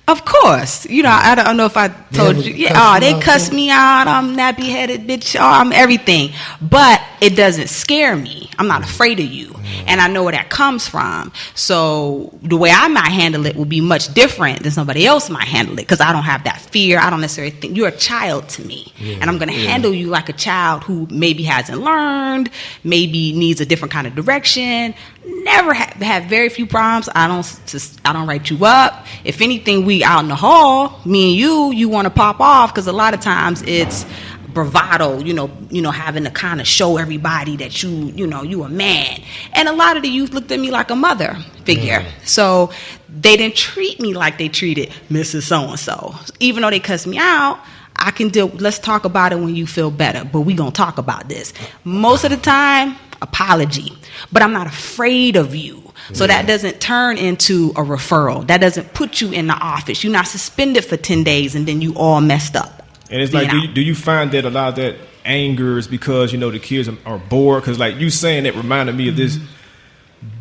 Speaker 11: Of course. You know, I don't know if I told you. Yeah, they cuss me out. I'm nappy-headed bitch. I'm everything. But it doesn't scare me. I'm not afraid of you. And I know where that comes from. So the way I might handle it will be much different than somebody else might handle it, because I don't have that fear. I don't necessarily think you're a child to me. And I'm going to handle you like a child who maybe hasn't learned, maybe needs a different kind of direction. Never have very few problems. I don't write you up. If anything, we out in the hall, me and you want to pop off, because a lot of times it's bravado, you know, having to kind of show everybody that you a man. And a lot of the youth looked at me like a mother figure. So they didn't treat me like they treated Mrs. So-and-so. Even though they cussed me out, I can let's talk about it when you feel better, but we gonna talk about this. Most of the time, apology. But I'm not afraid of you. So that doesn't turn into a referral. That doesn't put you in the office. You're not suspended for 10 days and then you all messed up.
Speaker 2: And it's like, do you find that a lot of that anger is because, you know, the kids are bored? Because like you saying it reminded me of this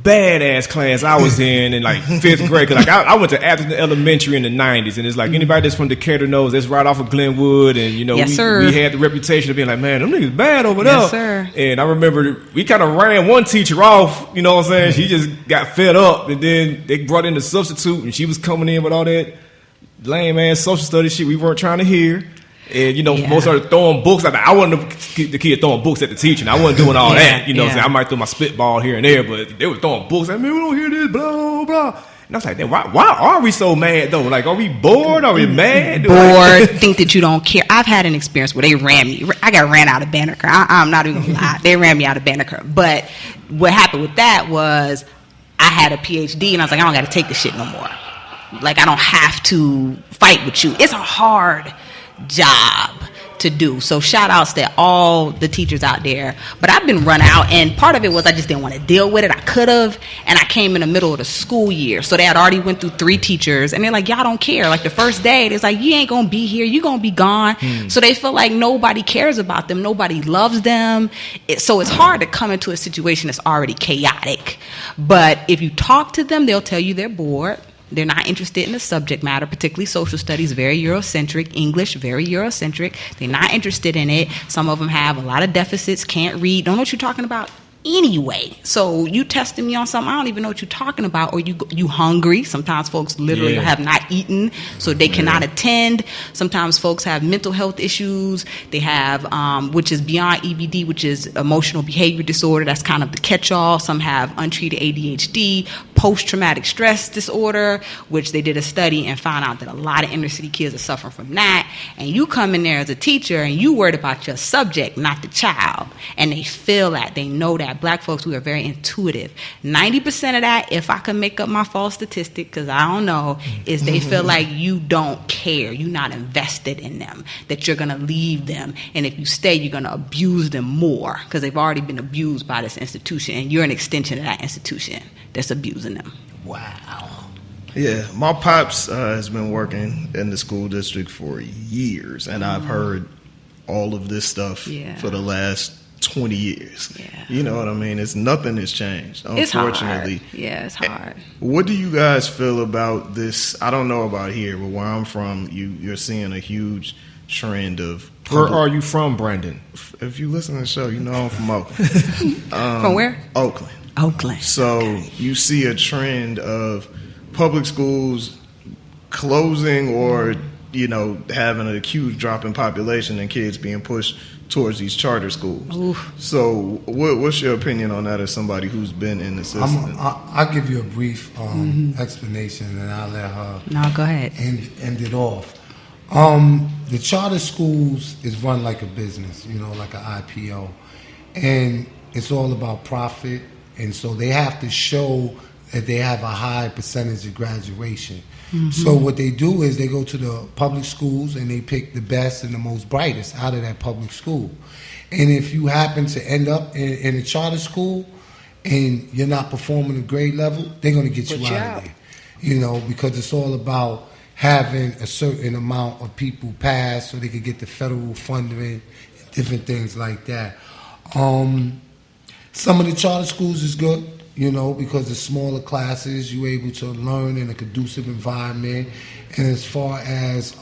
Speaker 2: badass class I was in like 5th grade. Because like I went to Atherton Elementary in the 90s, and it's like anybody that's from Decatur knows that's right off of Glenwood, and you know we had the reputation of being like, man, them niggas bad over there.
Speaker 11: Yes, sir.
Speaker 2: And I remember we kind of ran one teacher off, you know what I'm saying? She just got fed up, and then they brought in the substitute, and she was coming in with all that lame ass social studies shit we weren't trying to hear. And, you know, most started throwing books. I wasn't the kid throwing books at the teacher. And I wasn't doing all that. You know, so I might throw my spitball here and there, but they were throwing books. Like, man, we don't hear this, blah, blah. And I was like, why are we so mad, though? Like, are we bored? Are we mad?
Speaker 11: Bored, think that you don't care. I've had an experience where they ran me. I got ran out of Banneker. I'm not even going to lie. They ran me out of Banneker. But what happened with that was I had a PhD, and I was like, I don't got to take this shit no more. Like, I don't have to fight with you. It's a hard job to do. So shout outs to all the teachers out there. But I've been run out, and part of it was I just didn't want to deal with it. I could have, and I came in the middle of the school year. So they had already went through 3 teachers, and they're like, y'all don't care. Like the first day, it's like, you ain't gonna be here, you gonna be gone. So they feel like nobody cares about them, nobody loves them. So it's hard to come into a situation that's already chaotic. But if you talk to them, they'll tell you they're bored. They're not interested in the subject matter, particularly social studies, very Eurocentric, English, very Eurocentric. They're not interested in it. Some of them have a lot of deficits, can't read, don't know what you're talking about anyway. So you testing me on something, I don't even know what you're talking about, or you hungry. Sometimes folks literally have not eaten, so they cannot attend. Sometimes folks have mental health issues. They have, which is beyond EBD, which is emotional behavior disorder. That's kind of the catch-all. Some have untreated ADHD, post-traumatic stress disorder, which they did a study and found out that a lot of inner city kids are suffering from that. And you come in there as a teacher and you worried about your subject, not the child. And they feel that. They know that. Black folks, we are very intuitive. 90% of that, if I can make up my false statistic, because I don't know, is they feel like you don't care. You're not invested in them, that you're going to leave them. And if you stay, you're going to abuse them more because they've already been abused by this institution. And you're an extension of that institution that's abusing them.
Speaker 3: Wow. Yeah, my pops has been working in the school district for years, and I've heard all of this stuff for the last 20 years. Yeah. You know what I mean? Nothing has changed, unfortunately.
Speaker 11: It's hard. Yeah, it's hard.
Speaker 3: What do you guys feel about this? I don't know about here, but where I'm from, you're seeing a huge trend of...
Speaker 2: Where are you from, Brandon?
Speaker 3: If you listen to the show, you know I'm from Oakland.
Speaker 11: From where?
Speaker 3: Oakland.
Speaker 11: Oakland.
Speaker 3: So you see a trend of public schools closing or, having a huge drop in population and kids being pushed towards these charter schools. Oof. So what's your opinion on that as somebody who's been in the system?
Speaker 12: I'll give you a brief explanation and I'll let her
Speaker 11: go ahead.
Speaker 12: End it off. The charter schools is run like a business, like an IPO. And it's all about profit. And so they have to show that they have a high percentage of graduation. Mm-hmm. So what they do is they go to the public schools and they pick the best and the most brightest out of that public school. And if you happen to end up in a charter school and you're not performing at grade level, they're going to get you out of there. Because it's all about having a certain amount of people pass so they could get the federal funding, different things like that. Some of the charter schools is good, because the smaller classes, you're able to learn in a conducive environment. And as far as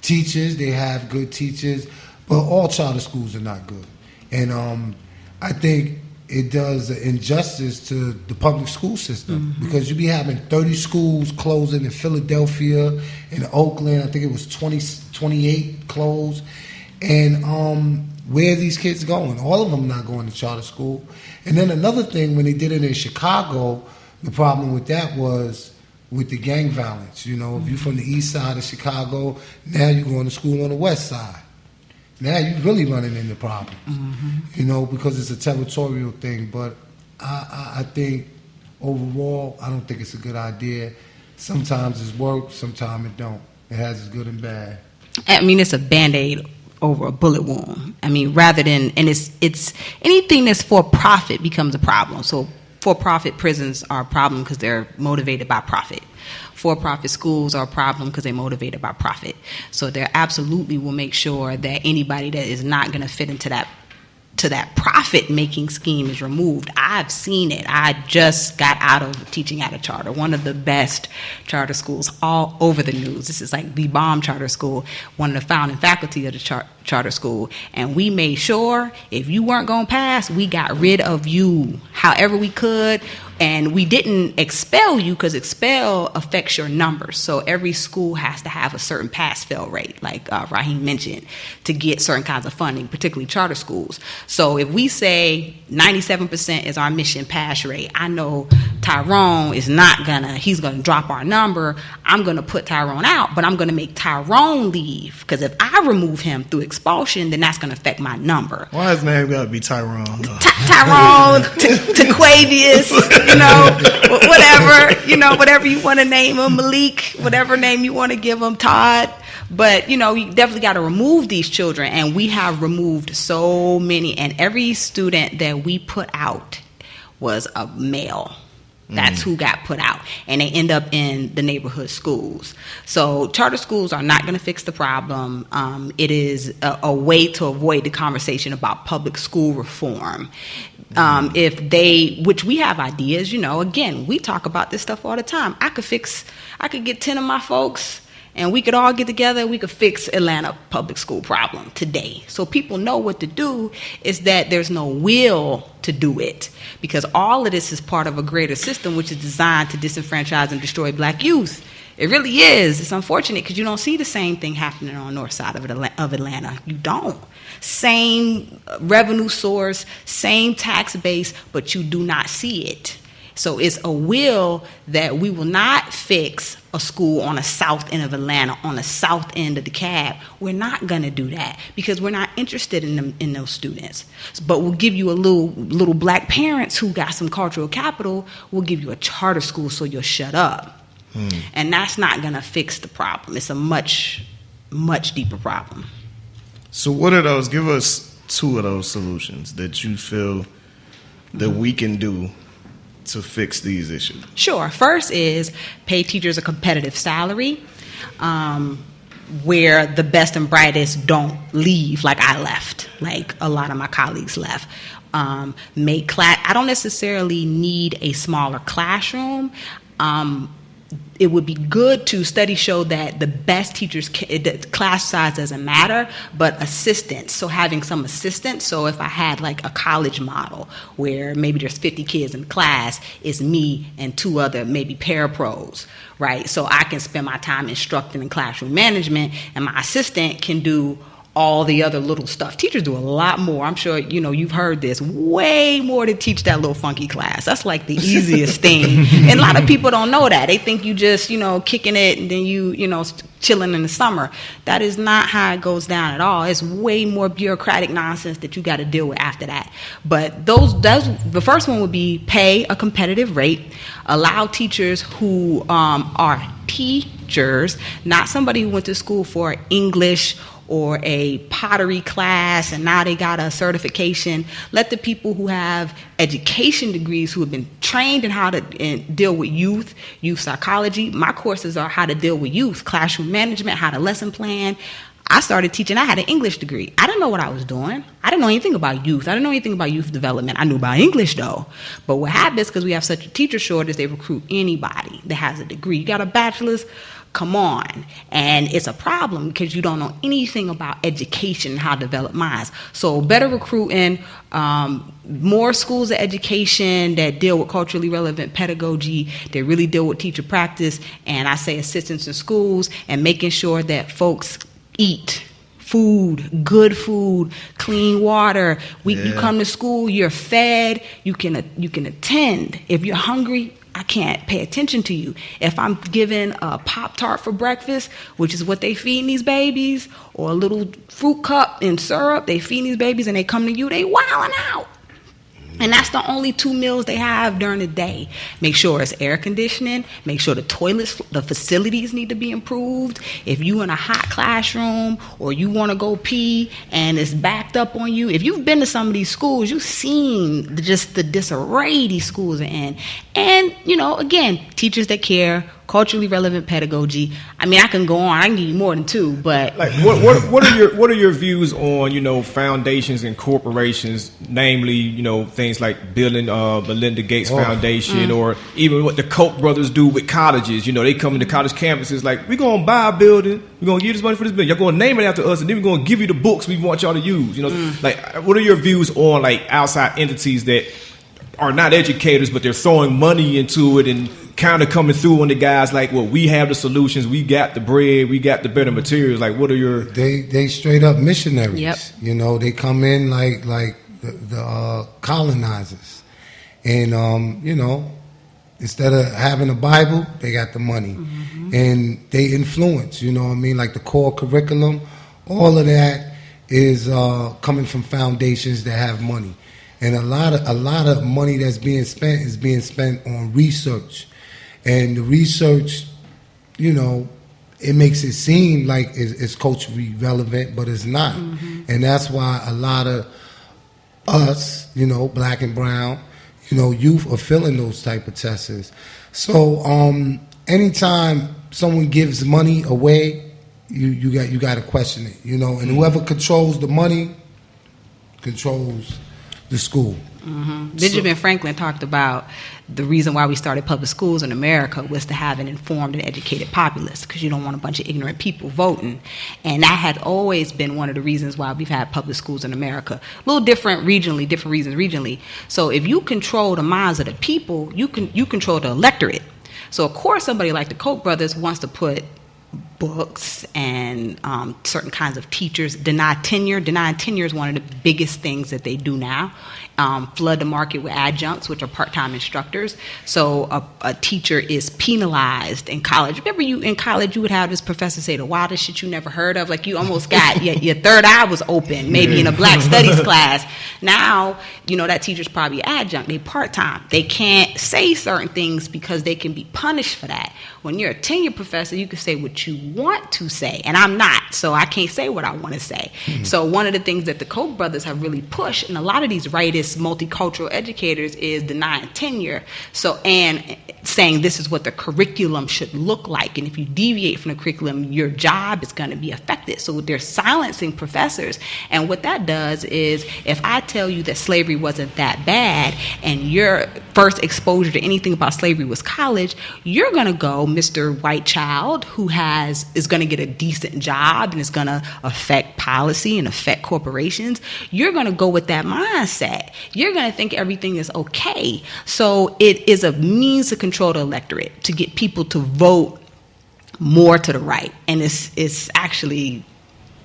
Speaker 12: teachers, they have good teachers, but all charter schools are not good. And I think it does an injustice to the public school system because you be having 30 schools closing in Philadelphia, in Oakland. I think it was 28 closed. And where are these kids going? All of them not going to charter school. And then another thing, when they did it in Chicago, the problem with that was with the gang violence. If you're from the east side of Chicago, now you're going to school on the west side. Now you're really running into problems, because it's a territorial thing. But I think overall, I don't think it's a good idea. Sometimes it's work, sometimes it don't. It has its good and bad.
Speaker 11: I mean, it's a Band-Aid over a bullet wound. I mean, rather than, and it's anything that's for profit becomes a problem. So for-profit prisons are a problem because they're motivated by profit. For-profit schools are a problem because they're motivated by profit. So they absolutely will make sure that anybody that is not going to fit into that profit-making scheme is removed. I've seen it. I just got out of teaching at a charter, one of the best charter schools all over the news. This is like the bomb charter school, one of the founding faculty of the charter school. And we made sure if you weren't going to pass, we got rid of you however we could. And we didn't expel you because expel affects your numbers. So every school has to have a certain pass-fail rate, like Rahiem mentioned, to get certain kinds of funding, particularly charter schools. So if we say 97% is our mission pass rate, I know Tyrone is not he's going to drop our number. I'm going to put Tyrone out, but I'm going to make Tyrone leave. Because if I remove him through expulsion, then that's going to affect my number.
Speaker 3: Why his name got to be Tyrone?
Speaker 11: Tyrone, Taquavius. Whatever you want to name him, Malik, whatever name you want to give him, Todd. But, you definitely got to remove these children. And we have removed so many. And every student that we put out was a male. That's who got put out. And they end up in the neighborhood schools. So charter schools are not going to fix the problem. It is a way to avoid the conversation about public school reform. Which we have ideas, again, we talk about this stuff all the time. I could get 10 of my folks and we could all get together and we could fix Atlanta public school problem today. So people know what to do, is that there's no will to do it because all of this is part of a greater system which is designed to disenfranchise and destroy black youth. It really is. It's unfortunate because you don't see the same thing happening on the north side of Atlanta. You don't. Same revenue source, same tax base, but you do not see it. So it's a will that we will not fix a school on the south end of Atlanta, on the south end of DeKalb. We're not going to do that because we're not interested in them, in those students. But we'll give you a little black parents who got some cultural capital. We'll give you a charter school so you'll shut up. And that's not going to fix the problem. It's a much, much deeper problem.
Speaker 3: So what are those? Give us 2 of those solutions that you feel that we can do to fix these issues.
Speaker 11: Sure. First is pay teachers a competitive salary, where the best and brightest don't leave like I left, like a lot of my colleagues left. Make class. I don't necessarily need a smaller classroom. It would be good to studies show that the best teachers, the class size doesn't matter, but assistants. So having some assistants. So if I had like a college model where maybe there's 50 kids in the class, it's me and 2 other maybe parapros, right? So I can spend my time instructing in classroom management, and my assistant can do all the other little stuff. Teachers do a lot more. I'm sure, you've heard this, way more to teach that little funky class. That's like the easiest thing. And a lot of people don't know that. They think you just, kicking it and then you chilling in the summer. That is not how it goes down at all. It's way more bureaucratic nonsense that you got to deal with after that. But the first one would be pay a competitive rate, allow teachers who are teachers, not somebody who went to school for English or a pottery class and now they got a certification. Let the people who have education degrees, who have been trained in how to deal with youth psychology. My courses are how to deal with youth, classroom management, how to lesson plan. I started teaching. I had an English degree. I didn't know what I was doing. I didn't know anything about youth. I didn't know anything about youth development. I knew about English, though. But what happens, because we have such a teacher shortage, they recruit anybody that has a degree. You got a bachelor's? Come on. And it's a problem because you don't know anything about education and how to develop minds. So better recruiting, more schools of education that deal with culturally relevant pedagogy, that really deal with teacher practice, and I say assistants in schools, and making sure that folks eat food, good food, clean water. You come to school, you're fed, you can attend. If you're hungry, I can't pay attention to you. If I'm given a Pop-Tart for breakfast, which is what they feed these babies, or a little fruit cup and syrup, they feed these babies and they come to you, they wilding out. And that's the only 2 meals they have during the day. Make sure it's air conditioning. Make sure the toilets, the facilities need to be improved. If you in a hot classroom or you want to go pee and it's backed up on you, if you've been to some of these schools, you've seen just the disarray these schools are in. And, again, teachers that care, culturally relevant pedagogy. I mean, I can go on. I can give you more than 2, but
Speaker 2: like, what are your views on foundations and corporations, namely things like Bill and Melinda Gates Foundation, or even what the Koch brothers do with colleges. They come into college campuses like, we're gonna buy a building, we're gonna give this money for this building, you're gonna name it after us, and then we're gonna give you the books we want y'all to use. Like, what are your views on like outside entities that are not educators, but they're throwing money into it and kind of coming through on the guys like, well, we have the solutions, we got the bread, we got the better materials. Like, what are your...
Speaker 12: They straight up missionaries.
Speaker 11: Yep.
Speaker 12: They come in like the colonizers. And, instead of having a Bible, they got the money. Mm-hmm. And they influence, like the core curriculum, all of that is coming from foundations that have money. And a lot of money that's being spent is being spent on research. And the research, it makes it seem like it's culturally relevant, but it's not. Mm-hmm. And that's why a lot of us, black and brown, youth are filling those type of tests. So anytime someone gives money away, you got to question it, and whoever controls the money controls the school.
Speaker 11: Mm-hmm. Benjamin Franklin talked about the reason why we started public schools in America was to have an informed and educated populace, because you don't want a bunch of ignorant people voting. And that had always been one of the reasons why we've had public schools in America. A little different regionally, different reasons regionally. So if you control the minds of the people, you control the electorate. So of course somebody like the Koch brothers wants to put books and certain kinds of teachers deny tenure. Denying tenure is one of the biggest things that they do now. Flood the market with adjuncts, which are part-time instructors. So a teacher is penalized in college. Remember, in college you would have this professor say the wildest shit you never heard of. Like you almost got your third eye was open, maybe in a black studies class. Now, that teacher's probably adjunct. They part-time. They can't say certain things because they can be punished for that. When you're a tenured professor, you can say what you want to say, and I'm not, so I can't say what I want to say. Mm-hmm. So one of the things that the Koch brothers have really pushed, and a lot of these rightist multicultural educators, is denying tenure. So, and saying this is what the curriculum should look like, and if you deviate from the curriculum, your job is going to be affected. So they're silencing professors, and what that does is, if I tell you that slavery wasn't that bad, and your first exposure to anything about slavery was college, you're going to go, Mr. White child, who is going to get a decent job and is going to affect policy and affect corporations. You're going to go with that mindset. You're going to think everything is okay. So it is a means to control the electorate, to get people to vote more to the right, and it's actually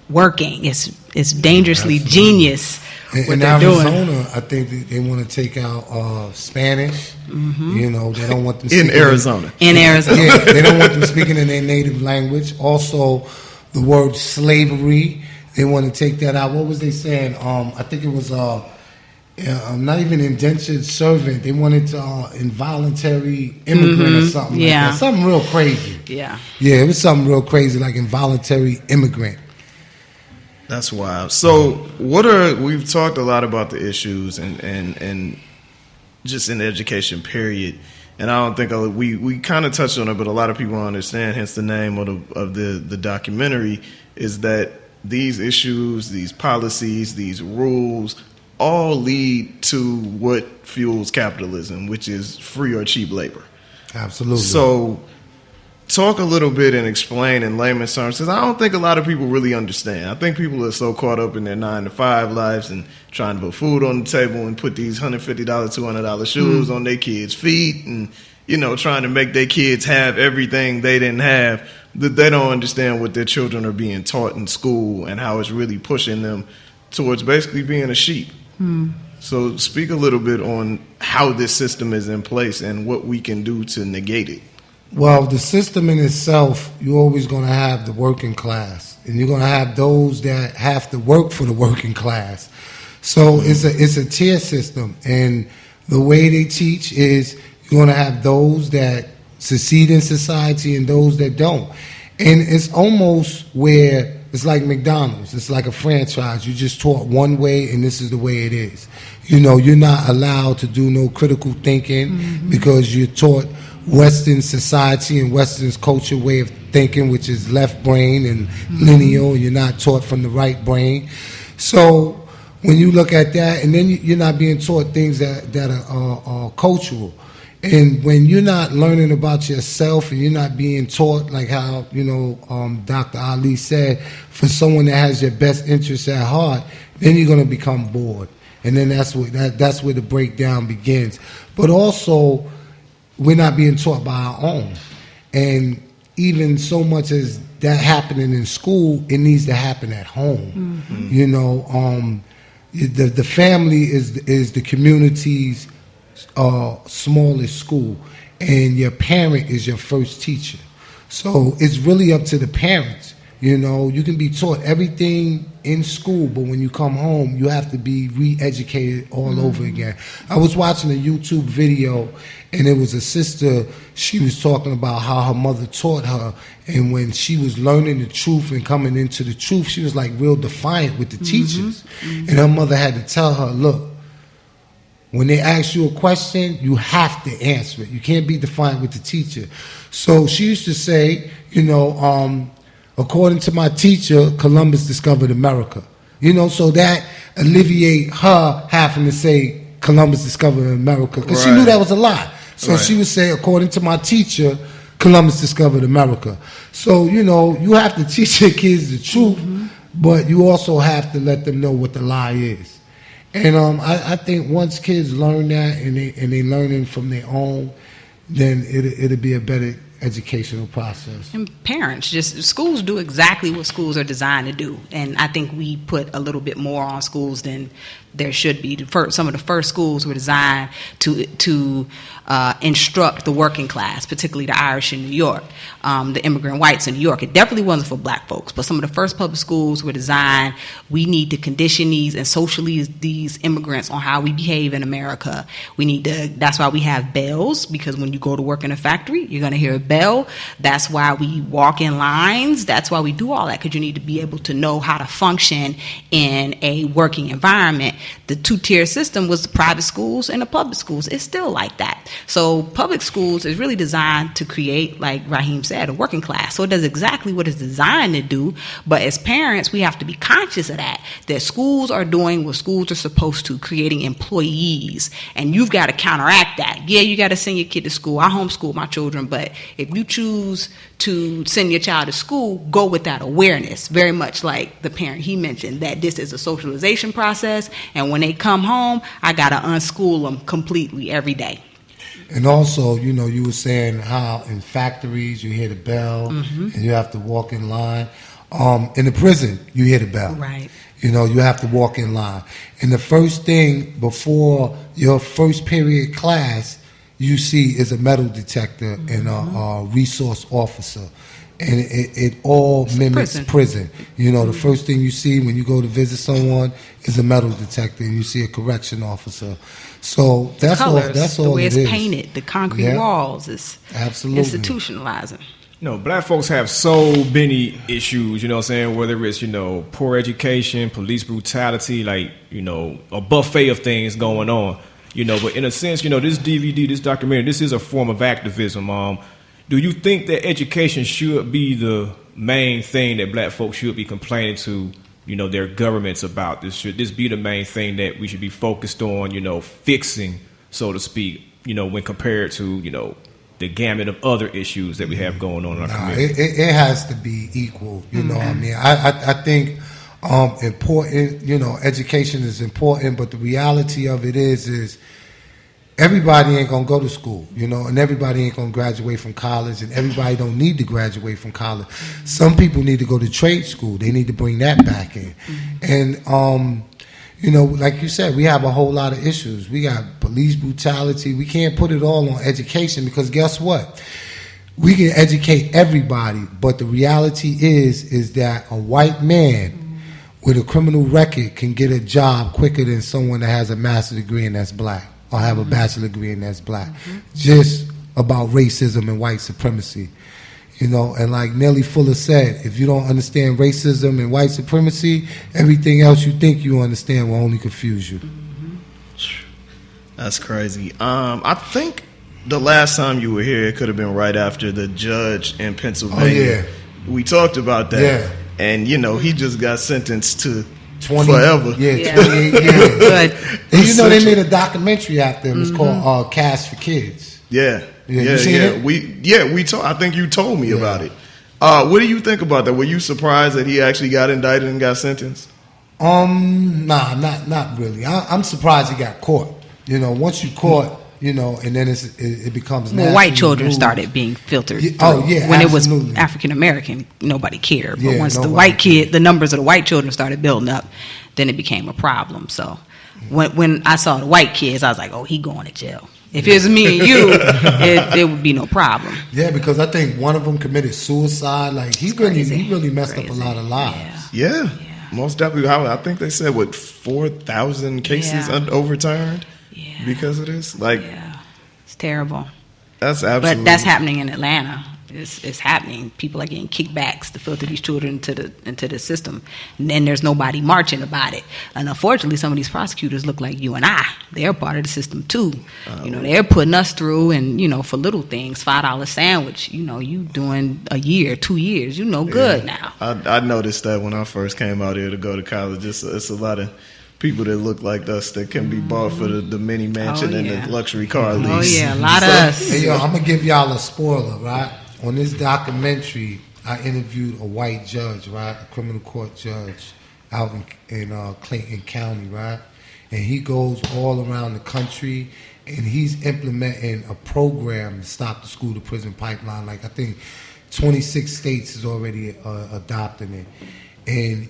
Speaker 11: working. It's dangerously genius.
Speaker 12: In Arizona, I think they want to take out Spanish. Mm-hmm. They don't want them
Speaker 3: in Arizona.
Speaker 12: Yeah, they don't want them speaking in their native language. Also, the word slavery, they want to take that out. What was they saying? I think it was not even indentured servant. They wanted to involuntary immigrant or something like that. Something real crazy.
Speaker 11: Yeah,
Speaker 12: it was something real crazy, like involuntary immigrant.
Speaker 3: That's wild. So we've talked a lot about the issues and just in education, period. And I don't think we kind of touched on it, but a lot of people don't understand, hence the name of the documentary, is that these issues, these policies, these rules all lead to what fuels capitalism, which is free or cheap labor.
Speaker 12: Absolutely.
Speaker 3: So talk a little bit and explain in layman's terms, because I don't think a lot of people really understand. I think people are so caught up in their 9-to-5 lives and trying to put food on the table and put these $150, $200 shoes on their kids' feet and, trying to make their kids have everything they didn't have, that they don't understand what their children are being taught in school and how it's really pushing them towards basically being a sheep. So speak a little bit on how this system is in place and what we can do to negate it.
Speaker 12: Well, the system in itself, you're always going to have the working class, and you're going to have those that have to work for the working class. So it's a tier system, and the way they teach is you're going to have those that succeed in society and those that don't. And it's almost where it's like McDonald's. It's like a franchise. You just taught one way, and this is the way it is. You're not allowed to do no critical thinking because you're taught Western society and Western culture way of thinking, which is left brain and lineal, and you're not taught from the right brain. So when you look at that, and then you're not being taught things that are cultural. And when you're not learning about yourself and you're not being taught, like how, Dr. Ali said, for someone that has your best interests at heart, then you're going to become bored. And then that's where the breakdown begins. But also, we're not being taught by our own. And even so much as that happening in school, it needs to happen at home. The family is the community's smallest school, and your parent is your first teacher. So it's really up to the parents. You can be taught everything in school, but when you come home, you have to be re-educated all over again. I was watching a YouTube video, and it was a sister. She was talking about how her mother taught her, and when she was learning the truth and coming into the truth, she was like real defiant with the teachers. And her mother had to tell her, look, when they ask you a question, you have to answer it. You can't be defiant with the teacher. So she used to say, according to my teacher, Columbus discovered America. So that alleviate her having to say Columbus discovered America, because she knew that was a lie. So she would say, according to my teacher, Columbus discovered America. So, you have to teach your kids the truth, but you also have to let them know what the lie is. And I think once kids learn that and they learning from their own, then it'll be a better educational process.
Speaker 11: And parents, just schools do exactly what schools are designed to do. And I think we put a little bit more on schools than there should be. Some of the first schools were designed to instruct the working class, particularly the Irish in New York, the immigrant whites in New York. It definitely wasn't for black folks, but some of the first public schools were designed, we need to condition these and socialize these immigrants on how we behave in America. That's why we have bells, because when you go to work in a factory, you're going to hear a bell. That's why we walk in lines. That's why we do all that, because you need to be able to know how to function in a working environment. The two-tier system was the private schools and the public schools. It's still like that. So public schools is really designed to create, like Rahiem said, a working class. So it does exactly what it's designed to do. But as parents, we have to be conscious of that schools are doing what schools are supposed to, creating employees. And you've got to counteract that. Yeah, you got to send your kid to school. I homeschool my children, but if you choose to send your child to school, go with that awareness. Very much like the parent he mentioned, that this is a socialization process, and when they come home, I got to unschool them completely every day.
Speaker 12: And also, you were saying how in factories you hear the bell and you have to walk in line. In the prison, you hear the bell. Right. You have to walk in line. And the first thing before your first period class you see is a metal detector and a resource officer. And it all mimics prison. The first thing you see when you go to visit someone is a metal detector, and you see a correction officer. So that's all. That's all.
Speaker 11: The way
Speaker 12: it
Speaker 11: it's
Speaker 12: is.
Speaker 11: painted, the concrete walls is
Speaker 12: absolutely
Speaker 11: institutionalizing.
Speaker 2: Black folks have so many issues, you know what I'm saying? Whether it's, poor education, police brutality, like, a buffet of things going on. But in a sense, this DVD, this documentary, this is a form of activism. Do you think that education should be the main thing that black folks should be complaining to, their governments about? Should this be the main thing that we should be focused on, fixing, so to speak, when compared to, the gamut of other issues that we have going on in our community?
Speaker 12: It has to be equal, what I mean? I think important, education is important, but the reality of it is everybody ain't gonna go to school, and everybody ain't gonna graduate from college, and everybody don't need to graduate from college. Some people need to go to trade school. They need to bring that back in. And like you said, we have a whole lot of issues. We got police brutality. We can't put it all on education, because guess what? We can educate everybody, but the reality is that a white man with a criminal record can get a job quicker than someone that has a master's degree and that's black, or have a bachelor's degree and that's black. Just about racism and white supremacy. And like Nelly Fuller said, if you don't understand racism and white supremacy, everything else you think you understand will only confuse you.
Speaker 3: That's crazy. I think the last time you were here, it could have been right after the judge in Pennsylvania.
Speaker 12: Oh, yeah.
Speaker 3: We talked about that.
Speaker 12: Yeah.
Speaker 3: And, he just got sentenced to 20 forever.
Speaker 12: Yeah, 28 years. And they made a documentary after him. It's called Cash for Kids.
Speaker 3: Yeah.
Speaker 12: You seen it?
Speaker 3: We talked. I think you told me about it. What do you think about that? Were you surprised that he actually got indicted and got sentenced?
Speaker 12: Nah, not really. I'm surprised he got caught. Once you caught, and then it becomes.
Speaker 11: Well, white children started being filtered. When
Speaker 12: absolutely.
Speaker 11: It was African American, nobody cared. But once the numbers of the white children started building up, then it became a problem. So when I saw the white kids, I was like, oh, he going to jail. If it was me and you, it would be no problem.
Speaker 12: Yeah, because I think one of them committed suicide. Like he really messed up a lot of lives.
Speaker 3: Yeah. Most definitely. I think they said 4,000 cases overturned because of this. Like,
Speaker 11: it's terrible.
Speaker 3: That's absolutely.
Speaker 11: But that's happening in Atlanta. It's happening. People are getting kickbacks to filter these children into the system, and then there's nobody marching about it. And unfortunately, some of these prosecutors look like you and I. They're part of the system too. They're putting us through, and for little things, $5 sandwich. You doing a year, 2 years. Good now.
Speaker 3: I noticed that when I first came out here to go to college. It's a lot of people that look like us that can be bought for the mini mansion and the luxury car lease.
Speaker 11: Oh yeah, a lot of us.
Speaker 12: Hey, I'm gonna give y'all a spoiler, right? On this documentary, I interviewed a white judge, right? A criminal court judge out in Clayton County, right? and he goes all around the country, and he's implementing a program to stop the school to prison pipeline. Like I think 26 states is already adopting it, and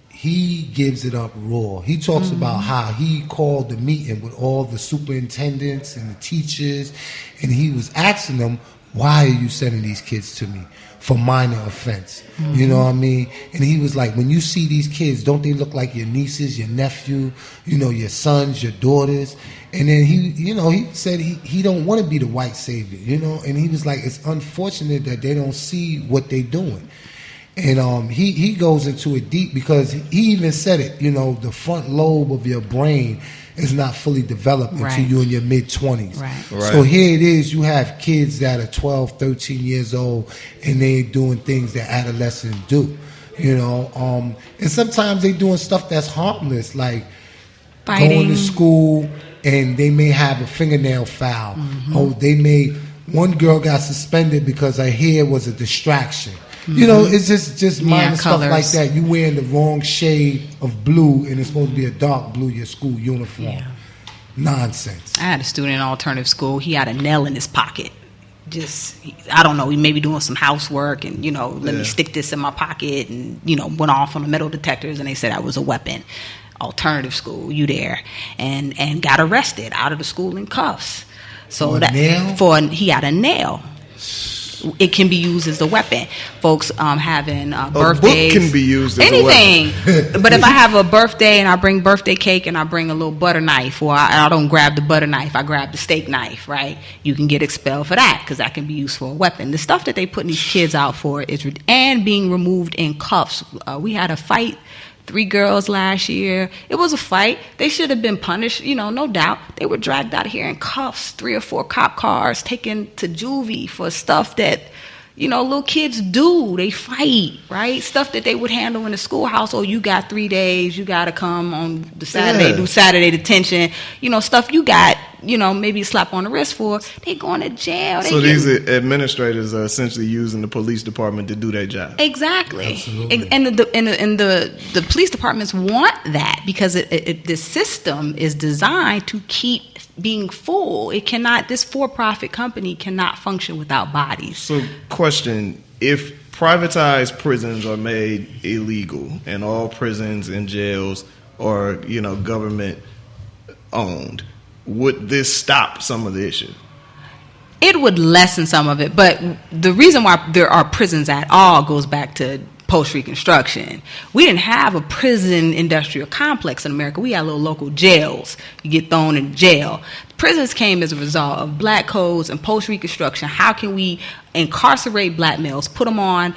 Speaker 12: he gives it up raw. He talks about how he called the meeting with all the superintendents and the teachers, and he was asking them, why are you sending these kids to me for minor offense? You know what I mean? And he was like, when you see these kids, don't they look like your nieces, your nephew, your sons, your daughters? And then he said he don't want to be the white savior, and he was like, it's unfortunate that they don't see what they doing. And he goes into it deep because he even said it, the front lobe of your brain is not fully developed until you're in your mid-20s. Right. So here it is, you have kids that are 12, 13 years old, and they're doing things that adolescents do, And sometimes they're doing stuff that's harmless, like going to school, and they may have a fingernail foul. Or one girl got suspended because her hair was a distraction. It's just minor stuff like that. You wearing the wrong shade of blue, and it's supposed to be a dark blue, your school uniform. Yeah. Nonsense.
Speaker 11: I had a student in alternative school. He had a nail in his pocket. I don't know, he may be doing some housework, and, let me stick this in my pocket, and, went off on the metal detectors, and they said that was a weapon. Alternative school, you there, and got arrested out of the school in cuffs. So he had a nail. It can be used as a weapon. Folks having birthdays.
Speaker 3: A book can be used as
Speaker 11: anything.
Speaker 3: a weapon.
Speaker 11: But if I have a birthday and I bring birthday cake and I bring a little butter knife, or I don't grab the butter knife, I grab the steak knife, right? You can get expelled for that because that can be used for a weapon. The stuff that they putting these kids out for and being removed in cuffs. We had a fight. 3 girls last year. It was a fight. They should have been punished, no doubt. They were dragged out here in cuffs, 3 or 4 cop cars, taken to juvie for stuff that, little kids do. They fight, right? Stuff that they would handle in the schoolhouse. Oh, you got 3 days. You got to come on the Saturday, do Saturday detention. Stuff you got, maybe a slap on the wrist for. They going to jail.
Speaker 3: So these administrators are essentially using the police department to do their job.
Speaker 11: Exactly.
Speaker 3: Absolutely.
Speaker 11: And the police departments want that because the system is designed to keep being full. This for-profit company cannot function without bodies.
Speaker 3: So question, if privatized prisons are made illegal and all prisons and jails are, government owned, would this stop some of the issue?
Speaker 11: It would lessen some of it, but the reason why there are prisons at all goes back to post-Reconstruction. We didn't have a prison industrial complex in America. We had little local jails. You get thrown in jail. Prisons came as a result of black codes and post-Reconstruction. How can we incarcerate black males, put them on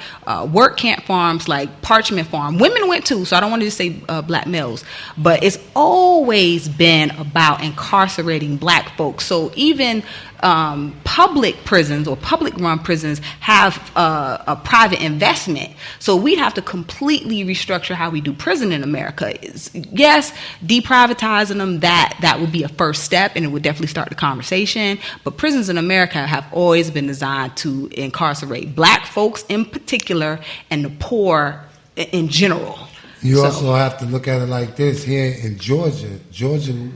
Speaker 11: work camp farms like Parchment Farm? Women went too, so I don't want to just say black males. But it's always been about incarcerating black folks. So even public prisons or public-run prisons have a private investment. So we'd have to completely restructure how we do prison in America. Yes, deprivatizing them, that would be a first step, and it would definitely start the conversation. But prisons in America have always been designed to incarcerate black folks in particular and the poor in general.
Speaker 12: You also have to look at it like this. Here in Georgia,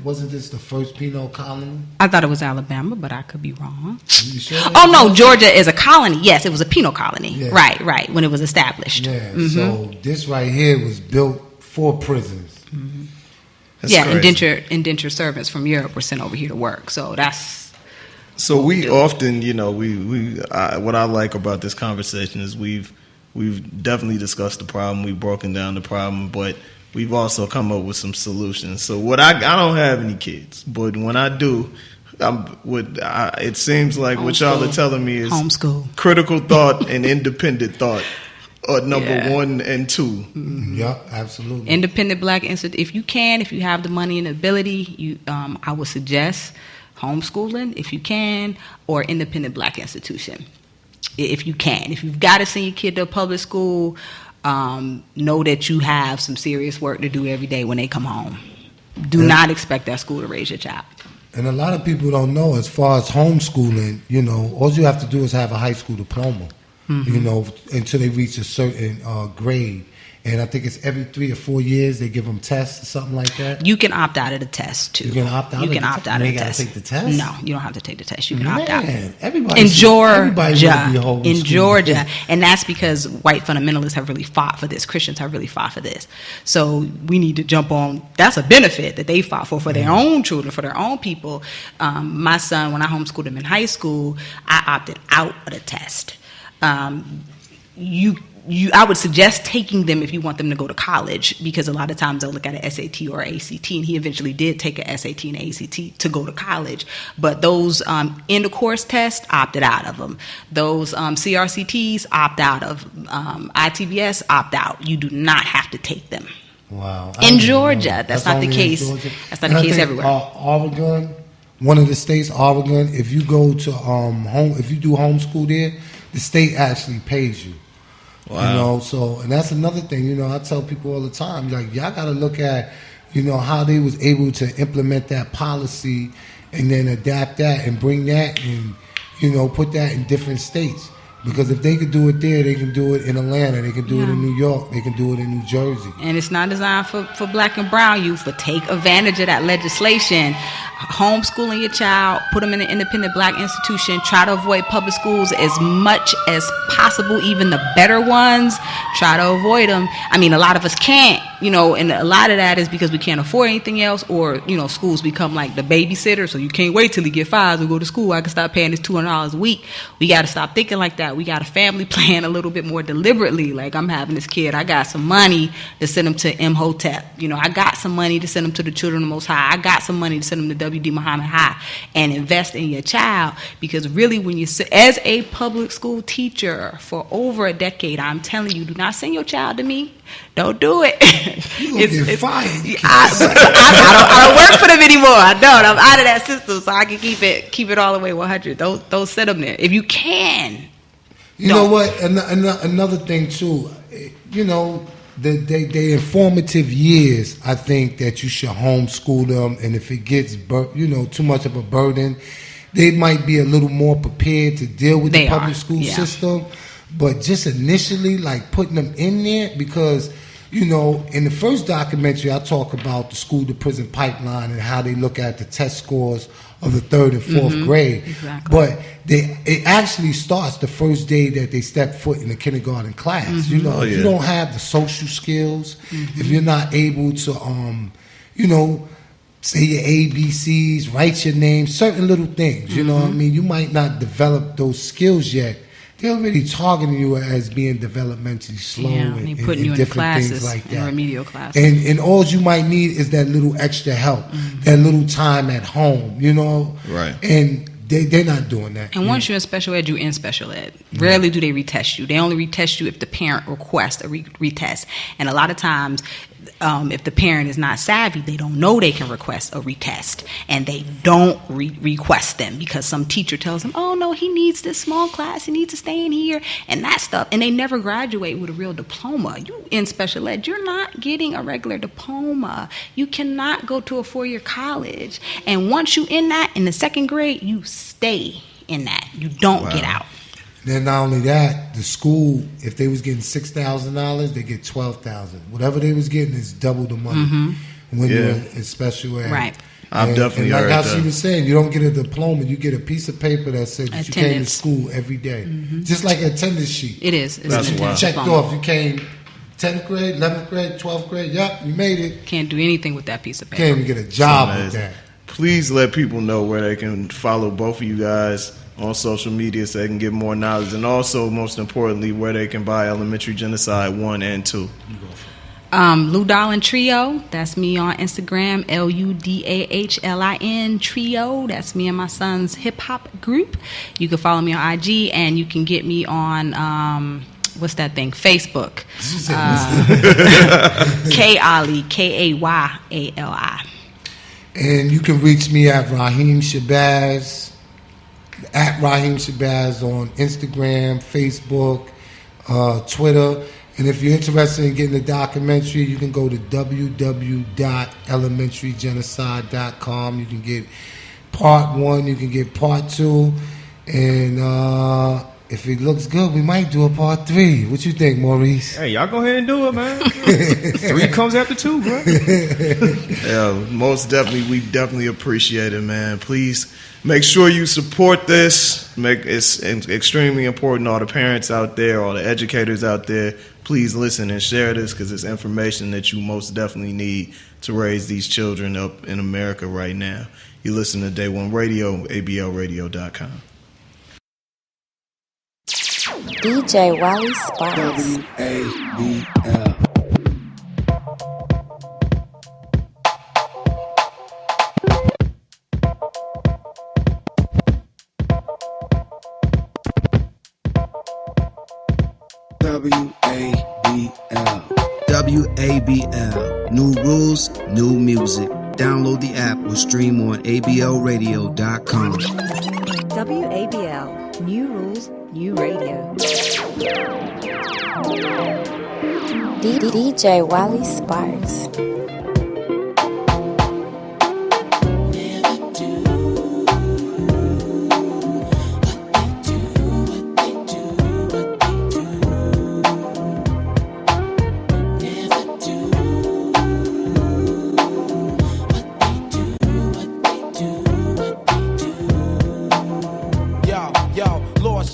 Speaker 12: wasn't this the first penal colony?
Speaker 11: I thought it was Alabama, but I could be wrong.
Speaker 12: You sure?
Speaker 11: Oh, no, Georgia is a colony. Yes, it was a penal colony. Yeah. Right, when it was established.
Speaker 12: Yeah, so this right here was built for prisons.
Speaker 11: Mm-hmm. Indentured servants from Europe were sent over here to work. So that's...
Speaker 3: So we often, what I like about this conversation is we've definitely discussed the problem. We've broken down the problem, but we've also come up with some solutions. So I don't have any kids, but when I do, it seems like what y'all are telling me is
Speaker 11: homeschool,
Speaker 3: critical thought and independent thought are number 1 and 2.
Speaker 12: Mm-hmm. Yeah, absolutely.
Speaker 11: Independent black institute. If you have the money and ability, I would suggest homeschooling if you can, or independent black institution. If you can. If you've got to send your kid to a public school, know that you have some serious work to do every day when they come home. Do not expect that school to raise your child.
Speaker 12: And a lot of people don't know, as far as homeschooling, all you have to do is have a high school diploma, until they reach a certain grade. And I think it's every 3 or 4 years they give them tests or something like that.
Speaker 11: You can opt out of the test too.
Speaker 12: You can opt out.
Speaker 11: You can opt out of the test.
Speaker 12: You ain't got to take the test.
Speaker 11: No, you don't have to take the test. You can opt out.
Speaker 12: Everybody
Speaker 11: in
Speaker 12: Georgia,
Speaker 11: in Georgia, and that's because white fundamentalists have really fought for this. Christians have really fought for this. So we need to jump on. That's a benefit that they fought for their own children, for their own people. My son, when I homeschooled him in high school, I opted out of the test. I would suggest taking them if you want them to go to college, because a lot of times they'll look at an SAT or ACT, and he eventually did take an SAT and ACT to go to college. But those end of course tests, opted out of them. Those CRCTs, opt out of. ITBS, opt out. You do not have to take them.
Speaker 12: Wow.
Speaker 11: In Georgia, that's not the case. That's not the case everywhere.
Speaker 12: Oregon, one of the states, Oregon, if you go to if you do homeschool there, the state actually pays you. Wow. You know, so, and that's another thing, you know, I tell people all the time, like, y'all got to look at, you know, how they was able to implement that policy and then adapt that and bring that and, you know, put that in different states. Because if they could do it there, they can do it in Atlanta, they can do it in New York, they can do it in New Jersey.
Speaker 11: And it's not designed for black and brown youth, but take advantage of that legislation. Homeschooling your child, put them in an independent black institution, try to avoid public schools as much as possible, even the better ones, try to avoid them. I mean, a lot of us can't, you know, and a lot of that is because we can't afford anything else, or, you know, schools become like the babysitter, so you can't wait till he get 5 to go to school. I can stop paying this $200 a week. We got to stop thinking like that. We got a family plan a little bit more deliberately. Like, I'm having this kid, I got some money to send him to Imhotep. You know, I got some money to send him to the Children of the Most High. I got some money to send him to W.D. Muhammad High, and invest in your child. Because really, when you as a public school teacher for over a decade, I'm telling you, do not send your child to me. Don't do it.
Speaker 12: You're gonna get fired.
Speaker 11: I don't work for them anymore. I don't. I'm out of that system, so I can keep it all the way 100. Don't send them there if you can.
Speaker 12: You know what? Another thing too. You know, the informative years, I think that you should homeschool them, and if it gets too much of a burden, they might be a little more prepared to deal with the public school system. But just initially, like, putting them in there, because, you know, in the first documentary, I talk about the school to prison pipeline and how they look at the test scores of the 3rd and 4th grade.
Speaker 11: Exactly.
Speaker 12: But it actually starts the first day that they step foot in the kindergarten class. You know, if you don't have the social skills, if you're not able to, you know, say your ABCs, write your name, certain little things, you know what I mean? You might not develop those skills yet. They're already targeting you as being developmentally slow and
Speaker 11: putting you in
Speaker 12: different
Speaker 11: classes,
Speaker 12: things like that.
Speaker 11: remedial classes.
Speaker 12: And all you might need is that little extra help, that little time at home, you know?
Speaker 3: Right.
Speaker 12: And they're not doing that.
Speaker 11: And once you're in special ed, you're in special ed. Rarely do they retest you. They only retest you if the parent requests a retest. And a lot of times, if the parent is not savvy, they don't know they can request a retest, and they don't request them because some teacher tells them, oh no, he needs this small class, he needs to stay in here, and that stuff. And they never graduate with a real diploma. You in special ed, you're not getting a regular diploma. You cannot go to a 4-year college. And once you in that, in the 2nd grade, you stay in that. You don't get out.
Speaker 12: Then not only that, the school, if they was getting $6,000, they get $12,000. Whatever they was getting is double the money when you're in special ed.
Speaker 11: Right.
Speaker 3: I've definitely heard
Speaker 12: like
Speaker 3: that.
Speaker 12: how she was saying, you don't get a diploma, you get a piece of paper that says that you came to school every day. Just like an attendance sheet.
Speaker 11: It is.
Speaker 3: That's wild.
Speaker 12: Checked off. You came 10th grade, 11th grade, 12th grade. Yep, you made it.
Speaker 11: Can't do anything with that piece of paper.
Speaker 12: Can't even get a job with that.
Speaker 3: Please let people know where they can follow both of you guys on social media so they can get more knowledge, and also, most importantly, where they can buy Elementary Genocide 1 and 2.
Speaker 11: Lou Darlin Trio, that's me on Instagram, LUDAHLIN Trio. That's me and my son's hip hop group. You can follow me on IG, and you can get me on what's that thing? Facebook. K-Ali, K-A-Y-A-L-I.
Speaker 12: And you can reach me at Rahiem Shabazz, at Rahiem Shabazz on Instagram, Facebook, Twitter. And if you're interested in getting the documentary, you can go to www.elementarygenocide.com. You can get part 1, you can get part 2. And if it looks good, we might do a part 3. What you think, Maurice?
Speaker 2: Hey, y'all go ahead and do it, man. 3 comes after 2, bro.
Speaker 3: Yeah, most definitely. We definitely appreciate it, man. Please make sure you support this. It's extremely important. All the parents out there, all the educators out there, please listen and share this because it's information that you most definitely need to raise these children up in America right now. You listen to Day One Radio, ABLradio.com.
Speaker 6: DJ Wally Sparks.
Speaker 10: WABL. WABL. New rules, new music. Download the app or stream on ablradio.com.
Speaker 13: WABL. New rules, new radio.
Speaker 6: DJ Wally Sparks.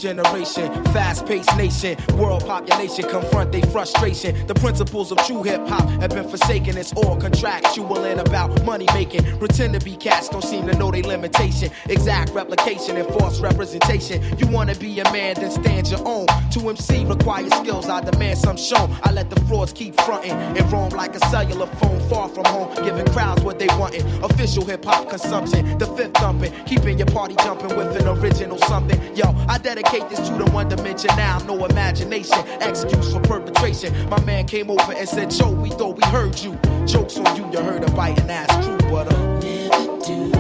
Speaker 14: Generation, fast-paced nation, world population confront their frustration. The principles of true hip-hop have been forsaken. It's all contractual and about money making. Pretend to be cats, don't seem to know their limitation. Exact replication and false representation. You wanna be a man, then stand your own. To MC requires skills, I demand some shown. I let the frauds keep fronting and roam like a cellular phone far from home, giving crowds what they wantin'. Official hip-hop consumption, the fifth thumping, keeping your party jumping with an original something. Yo, I dedicate this to the one dimension now, no imagination, excuse for perpetration. My man came over and said, Joe, we thought we heard you. Jokes on you, you heard a biting ass true, but never do.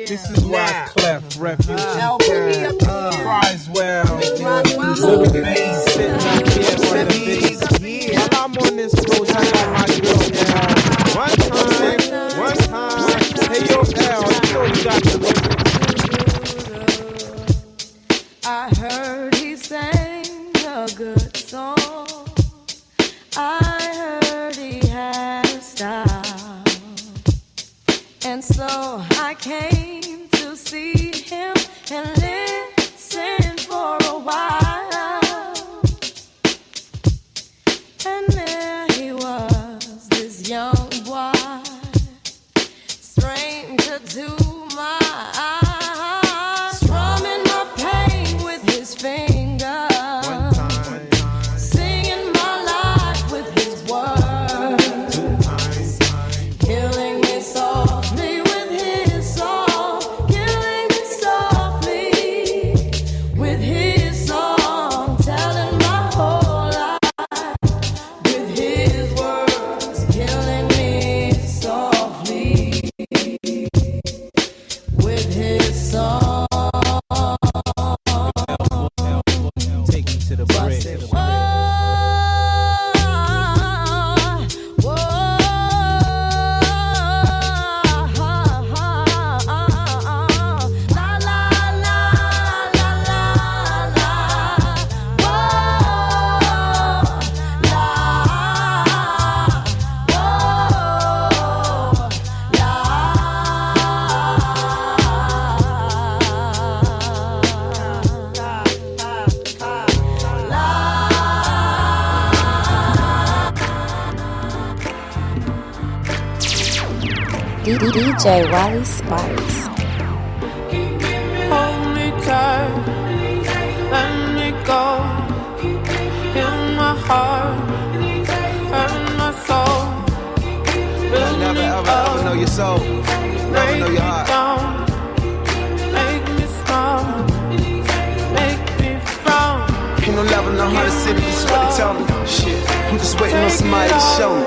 Speaker 15: This is why Clef, Refuge, Criswell, Little Bass, sitting up here for the beat. While I'm on this road, I got my girl down. One time, hey yo, L, you know you got to
Speaker 16: I heard he sang a good song. I heard he had a style. And so I came to see him and listen for a while. And there he was, this young boy, stranger to my eyes, strumming my pain with his fingers, singing my life with his words, killing me softly with his song, killing me softly with his song, telling my whole life with his words, killing me softly with his song.
Speaker 15: take you to the bridge.
Speaker 6: DJ Wally Sparks.
Speaker 16: Hold me tight, let me go. In my heart, hurt my soul.
Speaker 14: Never ever know your soul. Never know your heart.
Speaker 16: Make me strong, make me strong.
Speaker 14: Ain't no level, no how to sit, this is what they tell me. Shit, I'm just waiting on somebody to show me.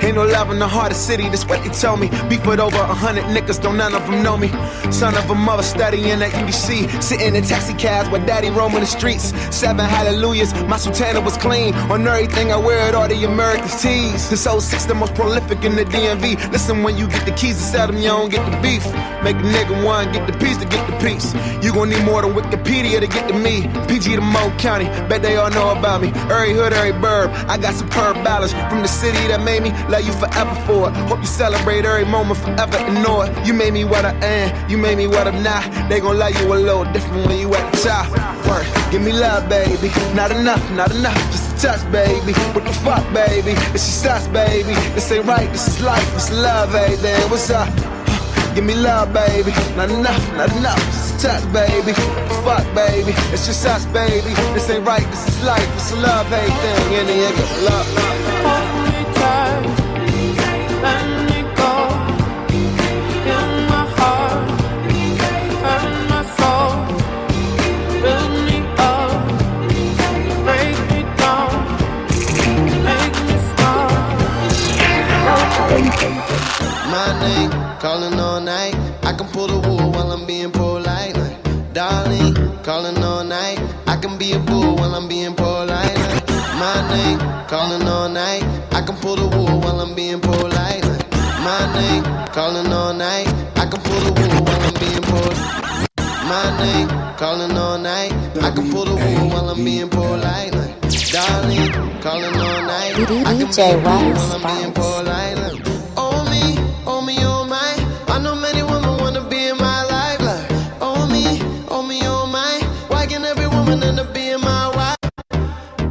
Speaker 14: Ain't no love in the heart of city, that's what they told me. Beef with over 100 niggas, don't none of them know me. Son of a mother studying at UDC, sitting in taxi cabs with daddy roaming the streets. 7 hallelujahs, my sultana was clean. On everything I wear it, all the Americans tease. This 06 the most prolific in the DMV. Listen, when you get the keys to sell them, you don't get the beef. Make a nigga one, get the piece to get the piece. You gon' need more than Wikipedia to get to me. PG to Mo County, bet they all know about me. Every hood, every burb, I got superb balance. From the city that made me, love you forever for it. Hope you celebrate every moment forever and know it. You made me what I am, you made me what I'm not. They gon' love you a little different when you at the top. Work, give me love, baby. Not enough, just a touch, baby. What the fuck, baby? This is us, baby. This ain't right, this is life, this is love, baby. What's up? Give me love, baby. Not enough, just a touch, baby. Fuck, baby, it's just us, baby. This ain't right, this is life, it's a love, everything. In the end, love.
Speaker 16: Hold me tight, let me go. In my heart, and my soul. Build me up, break me down, make me stop.
Speaker 17: My name, calling all night. I can pull the wool while I'm being polite. Darling, calling all night. I can be a bull while I'm being polite. My name, calling all night. I can pull the wool while I'm being polite. My name, calling all night. I can pull the wool while I'm being polite. My name, calling all night. I can pull the wool while I'm being polite. Darling, calling all night. I can be a bull while I'm being polite. Oh me, oh my. I know many women wanna be in my life. Like, oh me, oh my. Why can't every woman end up being my wife?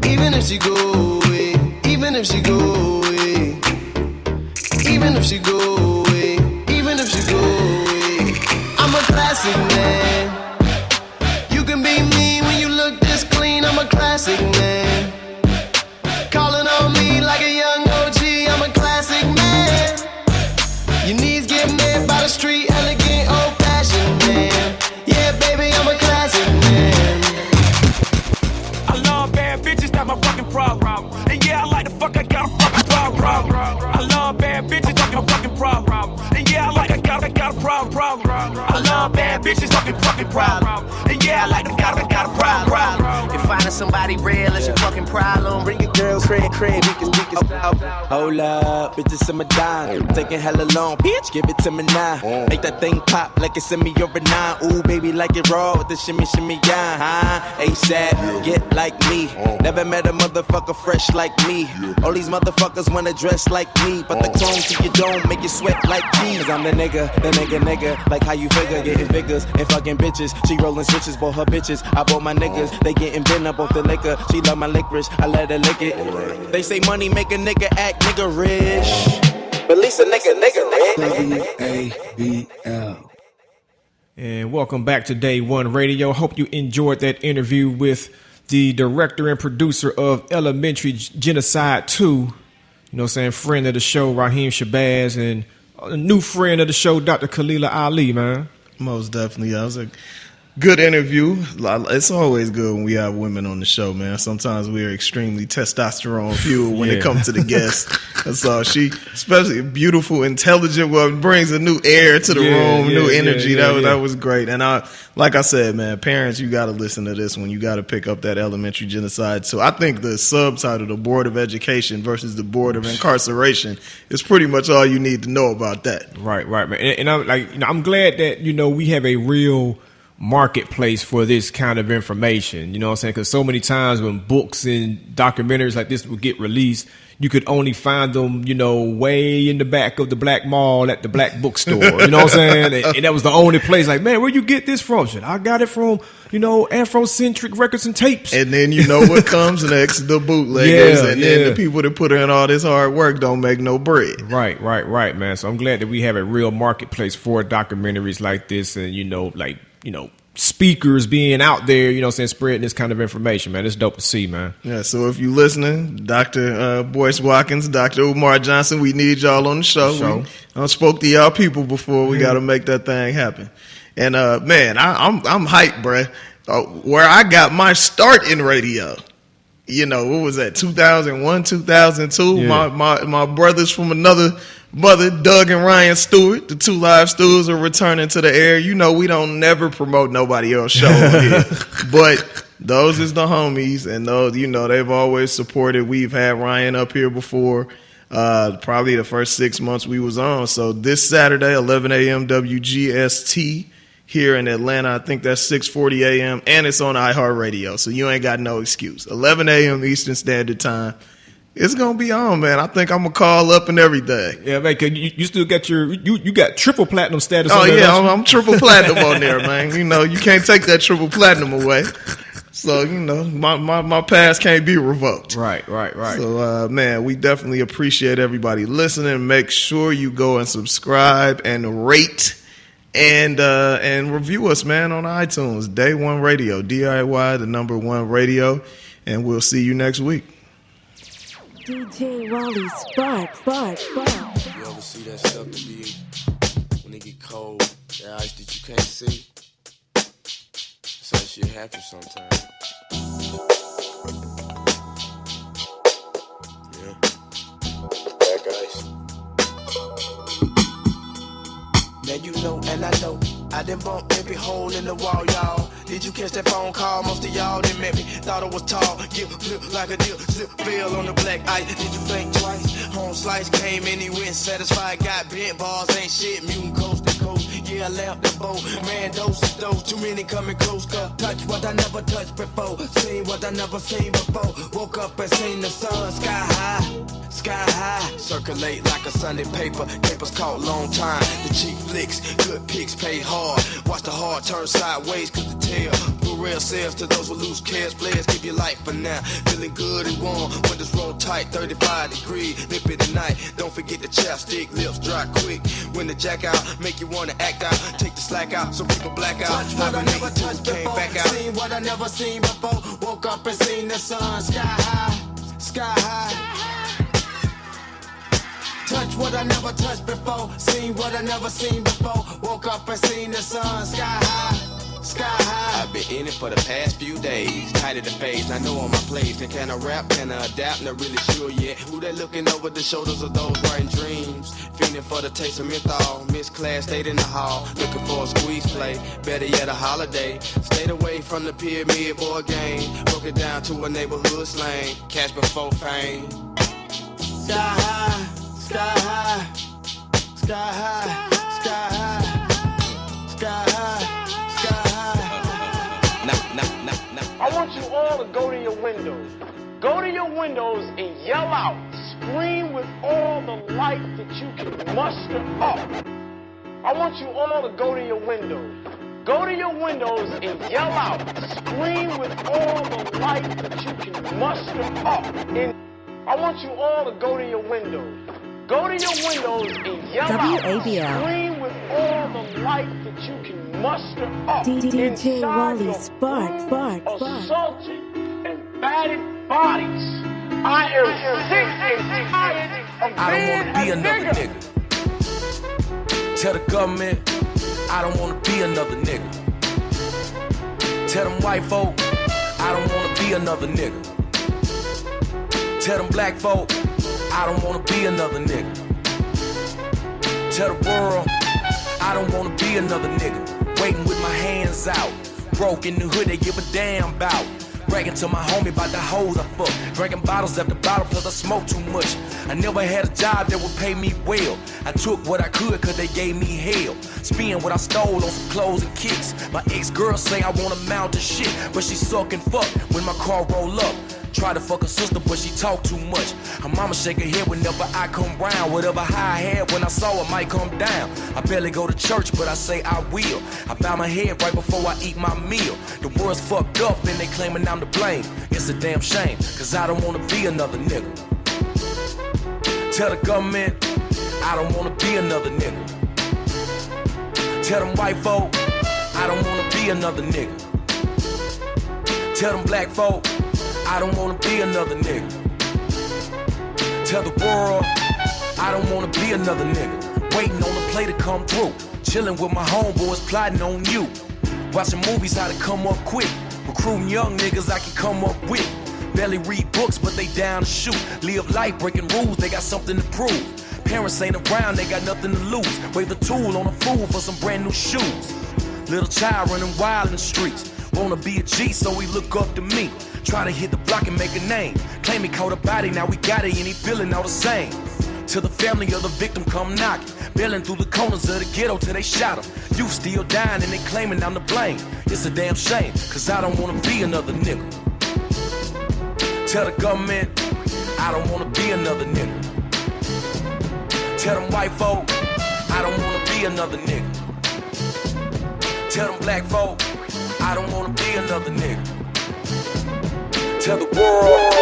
Speaker 17: Even if she go away, even if she go away, even if she go away, even if she go away. I'm a classic man. You can be mean when you look this clean. I'm a classic man. Calling on me like a young OG. I'm a classic man. Your knees get made by the street, elegant, old-fashioned man. Yeah, baby, I'm a classic man.
Speaker 18: I love bad bitches, that's my fucking problem. And yeah, I like the fuck, I got a fucking problem. I love bad bitches, that's my fucking problem. And yeah, I got a problem. I love bad bitches, fucking problem. And yeah, I like them, got a problem.
Speaker 19: If finding somebody real is your fucking problem, bring your girls crib, we can stop.
Speaker 14: Hold up, bitches in my dime. Taking hella long, bitch, give it to me now. Make that thing pop like it's in me over 9. Ooh, baby, like it raw with the shimmy, yeah, huh? ASAP, get like me. Never met a motherfucker fresh like me. All these motherfuckers wanna dress like me, but the clone to your dome make you sweat like cheese. Cause I'm the nigga, like how you figure, getting figures and fucking bitches. She rolling switches, bought her bitches. I bought my niggas, they getting bent up off the liquor. She love my licorice, I let her lick it. They say money make a nigga act nigga rich, but at least a nigga rich.
Speaker 2: WABL. And welcome back to Day One Radio. Hope you enjoyed that interview with the director and producer of Elementary Genocide 2. You know what I'm saying? Friend of the show, Rahiem Shabazz, and a new friend of the show, Dr. Khalila Ali, man.
Speaker 3: Most definitely. I was like, good interview. It's always good when we have women on the show, man. Sometimes we are extremely testosterone fueled when it comes to the guests. And so she, especially beautiful, intelligent, brings a new air to the room, new energy. That was great. And like I said, man, parents, you got to listen to this one. You got to pick up that Elementary Genocide. So I think the subtitle, the Board of Education versus the Board of Incarceration, is pretty much all you need to know about that.
Speaker 2: Right, man. And I'm like, I'm glad that we have a real marketplace for this kind of information, you know what I'm saying? Because so many times when books and documentaries like this would get released, you could only find them, way in the back of the black mall at the black bookstore, you know what I'm saying? And that was the only place. Like, man, where you get this from? Shit, I got it from, Afrocentric Records and Tapes.
Speaker 3: And then you know what comes next, the bootleggers, then the people that put in all this hard work don't make no bread.
Speaker 2: Right, man. So I'm glad that we have a real marketplace for documentaries like this, and speakers being out there, spreading this kind of information, man. It's dope to see, man.
Speaker 3: Yeah, so if you listening, Dr. Boyce Watkins, Dr. Umar Johnson, we need y'all on the show. We spoke to y'all people before. We got to make that thing happen. And, man, I'm hyped, bruh. Where I got my start in radio. what was that, 2001, 2002?
Speaker 2: Yeah.
Speaker 3: My brothers from another mother, Doug and Ryan Stewart, the two live stewards are returning to the air. We don't never promote nobody else's show on here. But those is the homies, and those, they've always supported. We've had Ryan up here before, probably the first 6 months we was on. So this Saturday, 11 a.m. WGST here in Atlanta. I think that's 6:40 a.m. and it's on iHeartRadio, so you ain't got no excuse. 11 a.m. Eastern Standard Time. It's gonna be on, man. I think I'm gonna call up and everything.
Speaker 2: Yeah, man. You still got you got triple platinum status.
Speaker 3: Oh
Speaker 2: on there,
Speaker 3: yeah, I'm triple platinum on there, man. You can't take that triple platinum away. So my pass can't be revoked.
Speaker 2: Right.
Speaker 3: So man, we definitely appreciate everybody listening. Make sure you go and subscribe and rate and review us, man, on iTunes. Day One Radio, DIY, the number 1 radio, and we'll see you next week.
Speaker 16: DJ Wally Sparks.
Speaker 20: You ever see that stuff to be when it get cold, that ice that you can't see? So that shit happens sometimes. Yeah. Black ice.
Speaker 14: Now you know and I know I done bumped every hole in the wall, y'all. Did you catch that phone call? Most of y'all didn't met me. Thought I was tall, get flip like a deal, slip fell on the black ice. Did you think twice? Home slice came in, he went satisfied. Got bent balls, ain't shit, mutant coast to coast. Yeah, I left the boat, man, dose. Too many coming close, touch what I never touched before. Seen what I never seen before. Woke up and seen the sun, sky high. Circulate like a Sunday paper. Papers caught long time. The cheap flicks, good pics pay hard. Watch the heart turn sideways, cause the tail put real sales to those with loose cash. Players keep your life for now. Feeling good and warm. Windows roll tight, 35 degrees. Nip it at night. Don't forget the chapstick, lips dry quick. When the jack out, make you wanna act out. Take the slack out, so people black out. Touch what I never touched before. Back out. Seen what I never seen before. Woke up and seen the sun, sky high. Touch what I never touched before. Seen what I never seen before. Woke up and seen the sun, sky high. I've been in it for the past few days. Tight of the face, I know on my place. And can I rap, can I adapt? Not really sure yet. Who they looking over the shoulders of those writing dreams? Feeling for the taste of menthol. Miss class, stayed in the hall. Looking for a squeeze play. Better yet, a holiday. Stayed away from the pyramid board game. Broke it down to a neighborhood slang. Cash before fame. Sky high.
Speaker 21: I want you all to go to your windows. Go to your windows and yell out. Scream with all the light that you can muster up. I want you all to go to your windows. Go to your windows and yell out. Scream with all the light that you can muster up. And I want you all to go to your windows. Go to your windows and yell
Speaker 13: WABL.
Speaker 21: out. Scream with all the light that you can muster up.
Speaker 16: DJ Wally
Speaker 21: your
Speaker 16: Sparks.
Speaker 21: assaulted and battered bodies. I am sick and tired of
Speaker 14: I
Speaker 21: being
Speaker 14: don't wanna be
Speaker 21: a
Speaker 14: another
Speaker 21: nigga.
Speaker 14: nigga. Tell the government I don't wanna be another nigga. Tell them white folk I don't wanna be another nigga. Tell them black folk I don't wanna be another nigga. Tell the world I don't wanna be another nigga. Waiting with my hands out. Broke in the hood, they give a damn about. Bragging to my homie about the hoes I fuck. Drinking bottles after bottle plus I smoke too much. I never had a job that would pay me well. I took what I could cause they gave me hell. Spend what I stole on some clothes and kicks. My ex-girl say I want to mount to shit, but she suck and fuck when my car roll up. Try to fuck her sister, but she talk too much. Her mama shake her head whenever I come round. Whatever high I had when I saw her might come down. I barely go to church, but I say I will. I bow my head right before I eat my meal. The world's fucked up and they claiming I'm to blame. It's a damn shame, cause I don't wanna be another nigga. Tell the government I don't wanna be another nigga. Tell them white folk I don't wanna be another nigga. Tell them black folk I don't wanna be another nigga. Tell the world I don't wanna be another nigga. Waiting on the play to come through. Chilling with my homeboys plotting on you. Watching movies how to come up quick. Recruiting young niggas I can come up with.
Speaker 18: Barely read books, but they down to shoot. Live life, breaking rules, they got something to prove. Parents ain't around, they got nothing to lose. Wave the tool on a fool for some brand new shoes. Little child running wild in the streets. Wanna be a G, so he look up to me. Try to hit the block and make a name. Claim he caught a body, now we got it, and he feeling all the same. Till the family of the victim come knocking. Bailing through the corners of the ghetto till they shot him. You still dying and they claiming I'm to blame. It's a damn shame, cause I don't wanna be another nigga. Tell the government, I don't wanna be another nigga. Tell them white folk, I don't wanna be another nigga. Tell them black folk, I don't wanna be another nigga. Tell the world,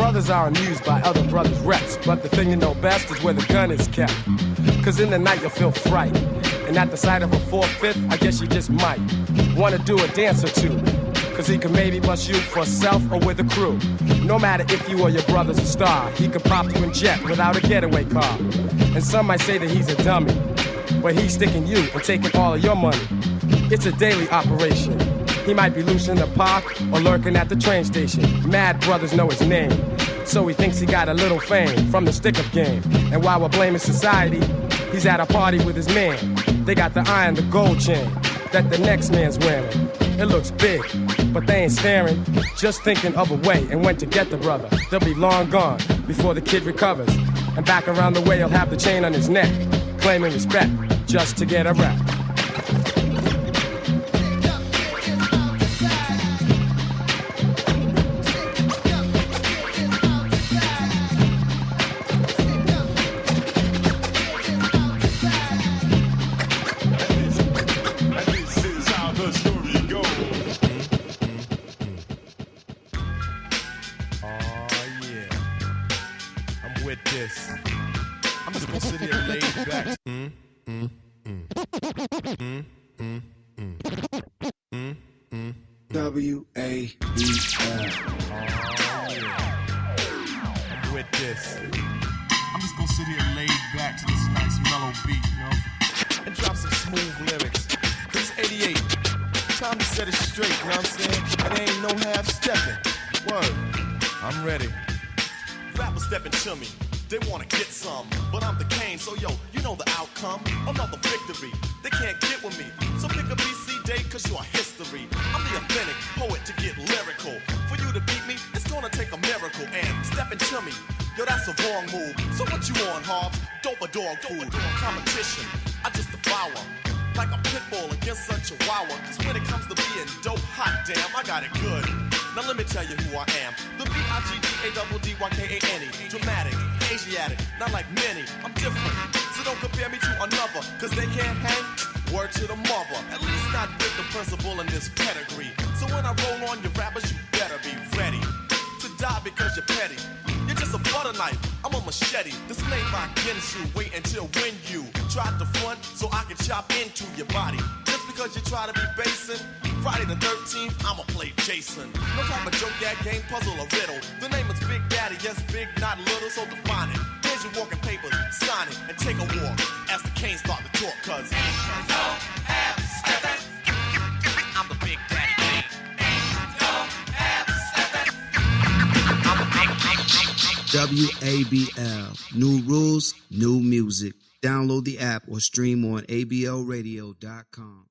Speaker 15: Brothers are amused by other brothers' reps, but the thing you know best is where the gun is kept. Cause in the night you'll feel fright, and at the sight of a 4/5, I guess you just might wanna do a dance or two. Cause he can maybe bust you for self or with a crew. No matter if you or your brother's a star, he could pop you in jet without a getaway car. And some might say that he's a dummy, but he's sticking you and taking all of your money. It's a daily operation. He might be loose in the park or lurking at the train station. Mad brothers know his name, so he thinks he got a little fame from the stick-up game. And while we're blaming society, he's at a party with his man. They got the eye and the gold chain that the next man's wearing. It looks big, but they ain't staring, just thinking of a way and when to get the brother. They'll be long gone before the kid recovers. And back around the way he'll have the chain on his neck, claiming respect just to get a rap.
Speaker 4: Competition, I just devour like a pit bull against a chihuahua. Cause when it comes to being dope, hot damn, I got it good. Now let me tell you who I am. The B-I-G-D-A-D-D-Y-K-A-N-E. Dramatic, Asiatic, not like many. I'm different, so don't compare me to another. Cause they can't hang, word to the mother. At least not with the principal in this pedigree. So when I roll on your rappers, you better be ready to die because you're petty. You're just a butter knife, I'm a machete. This made by Genocide. Wait until when you try to front so I can chop into your body. Just because you try to be basing, Friday the 13th, I'ma play Jason. No type of joke, gag, game, puzzle, or riddle. The name is Big Daddy, yes, big, not little, so define it. Here's your walking papers, sign it, and take a walk as the canes start to talk, cause ain't no half-stepping. I'm the Big Daddy King. Ain't no half-stepping. I'm the Big
Speaker 10: WABL. New rules, new music. Download the app or stream on ablradio.com.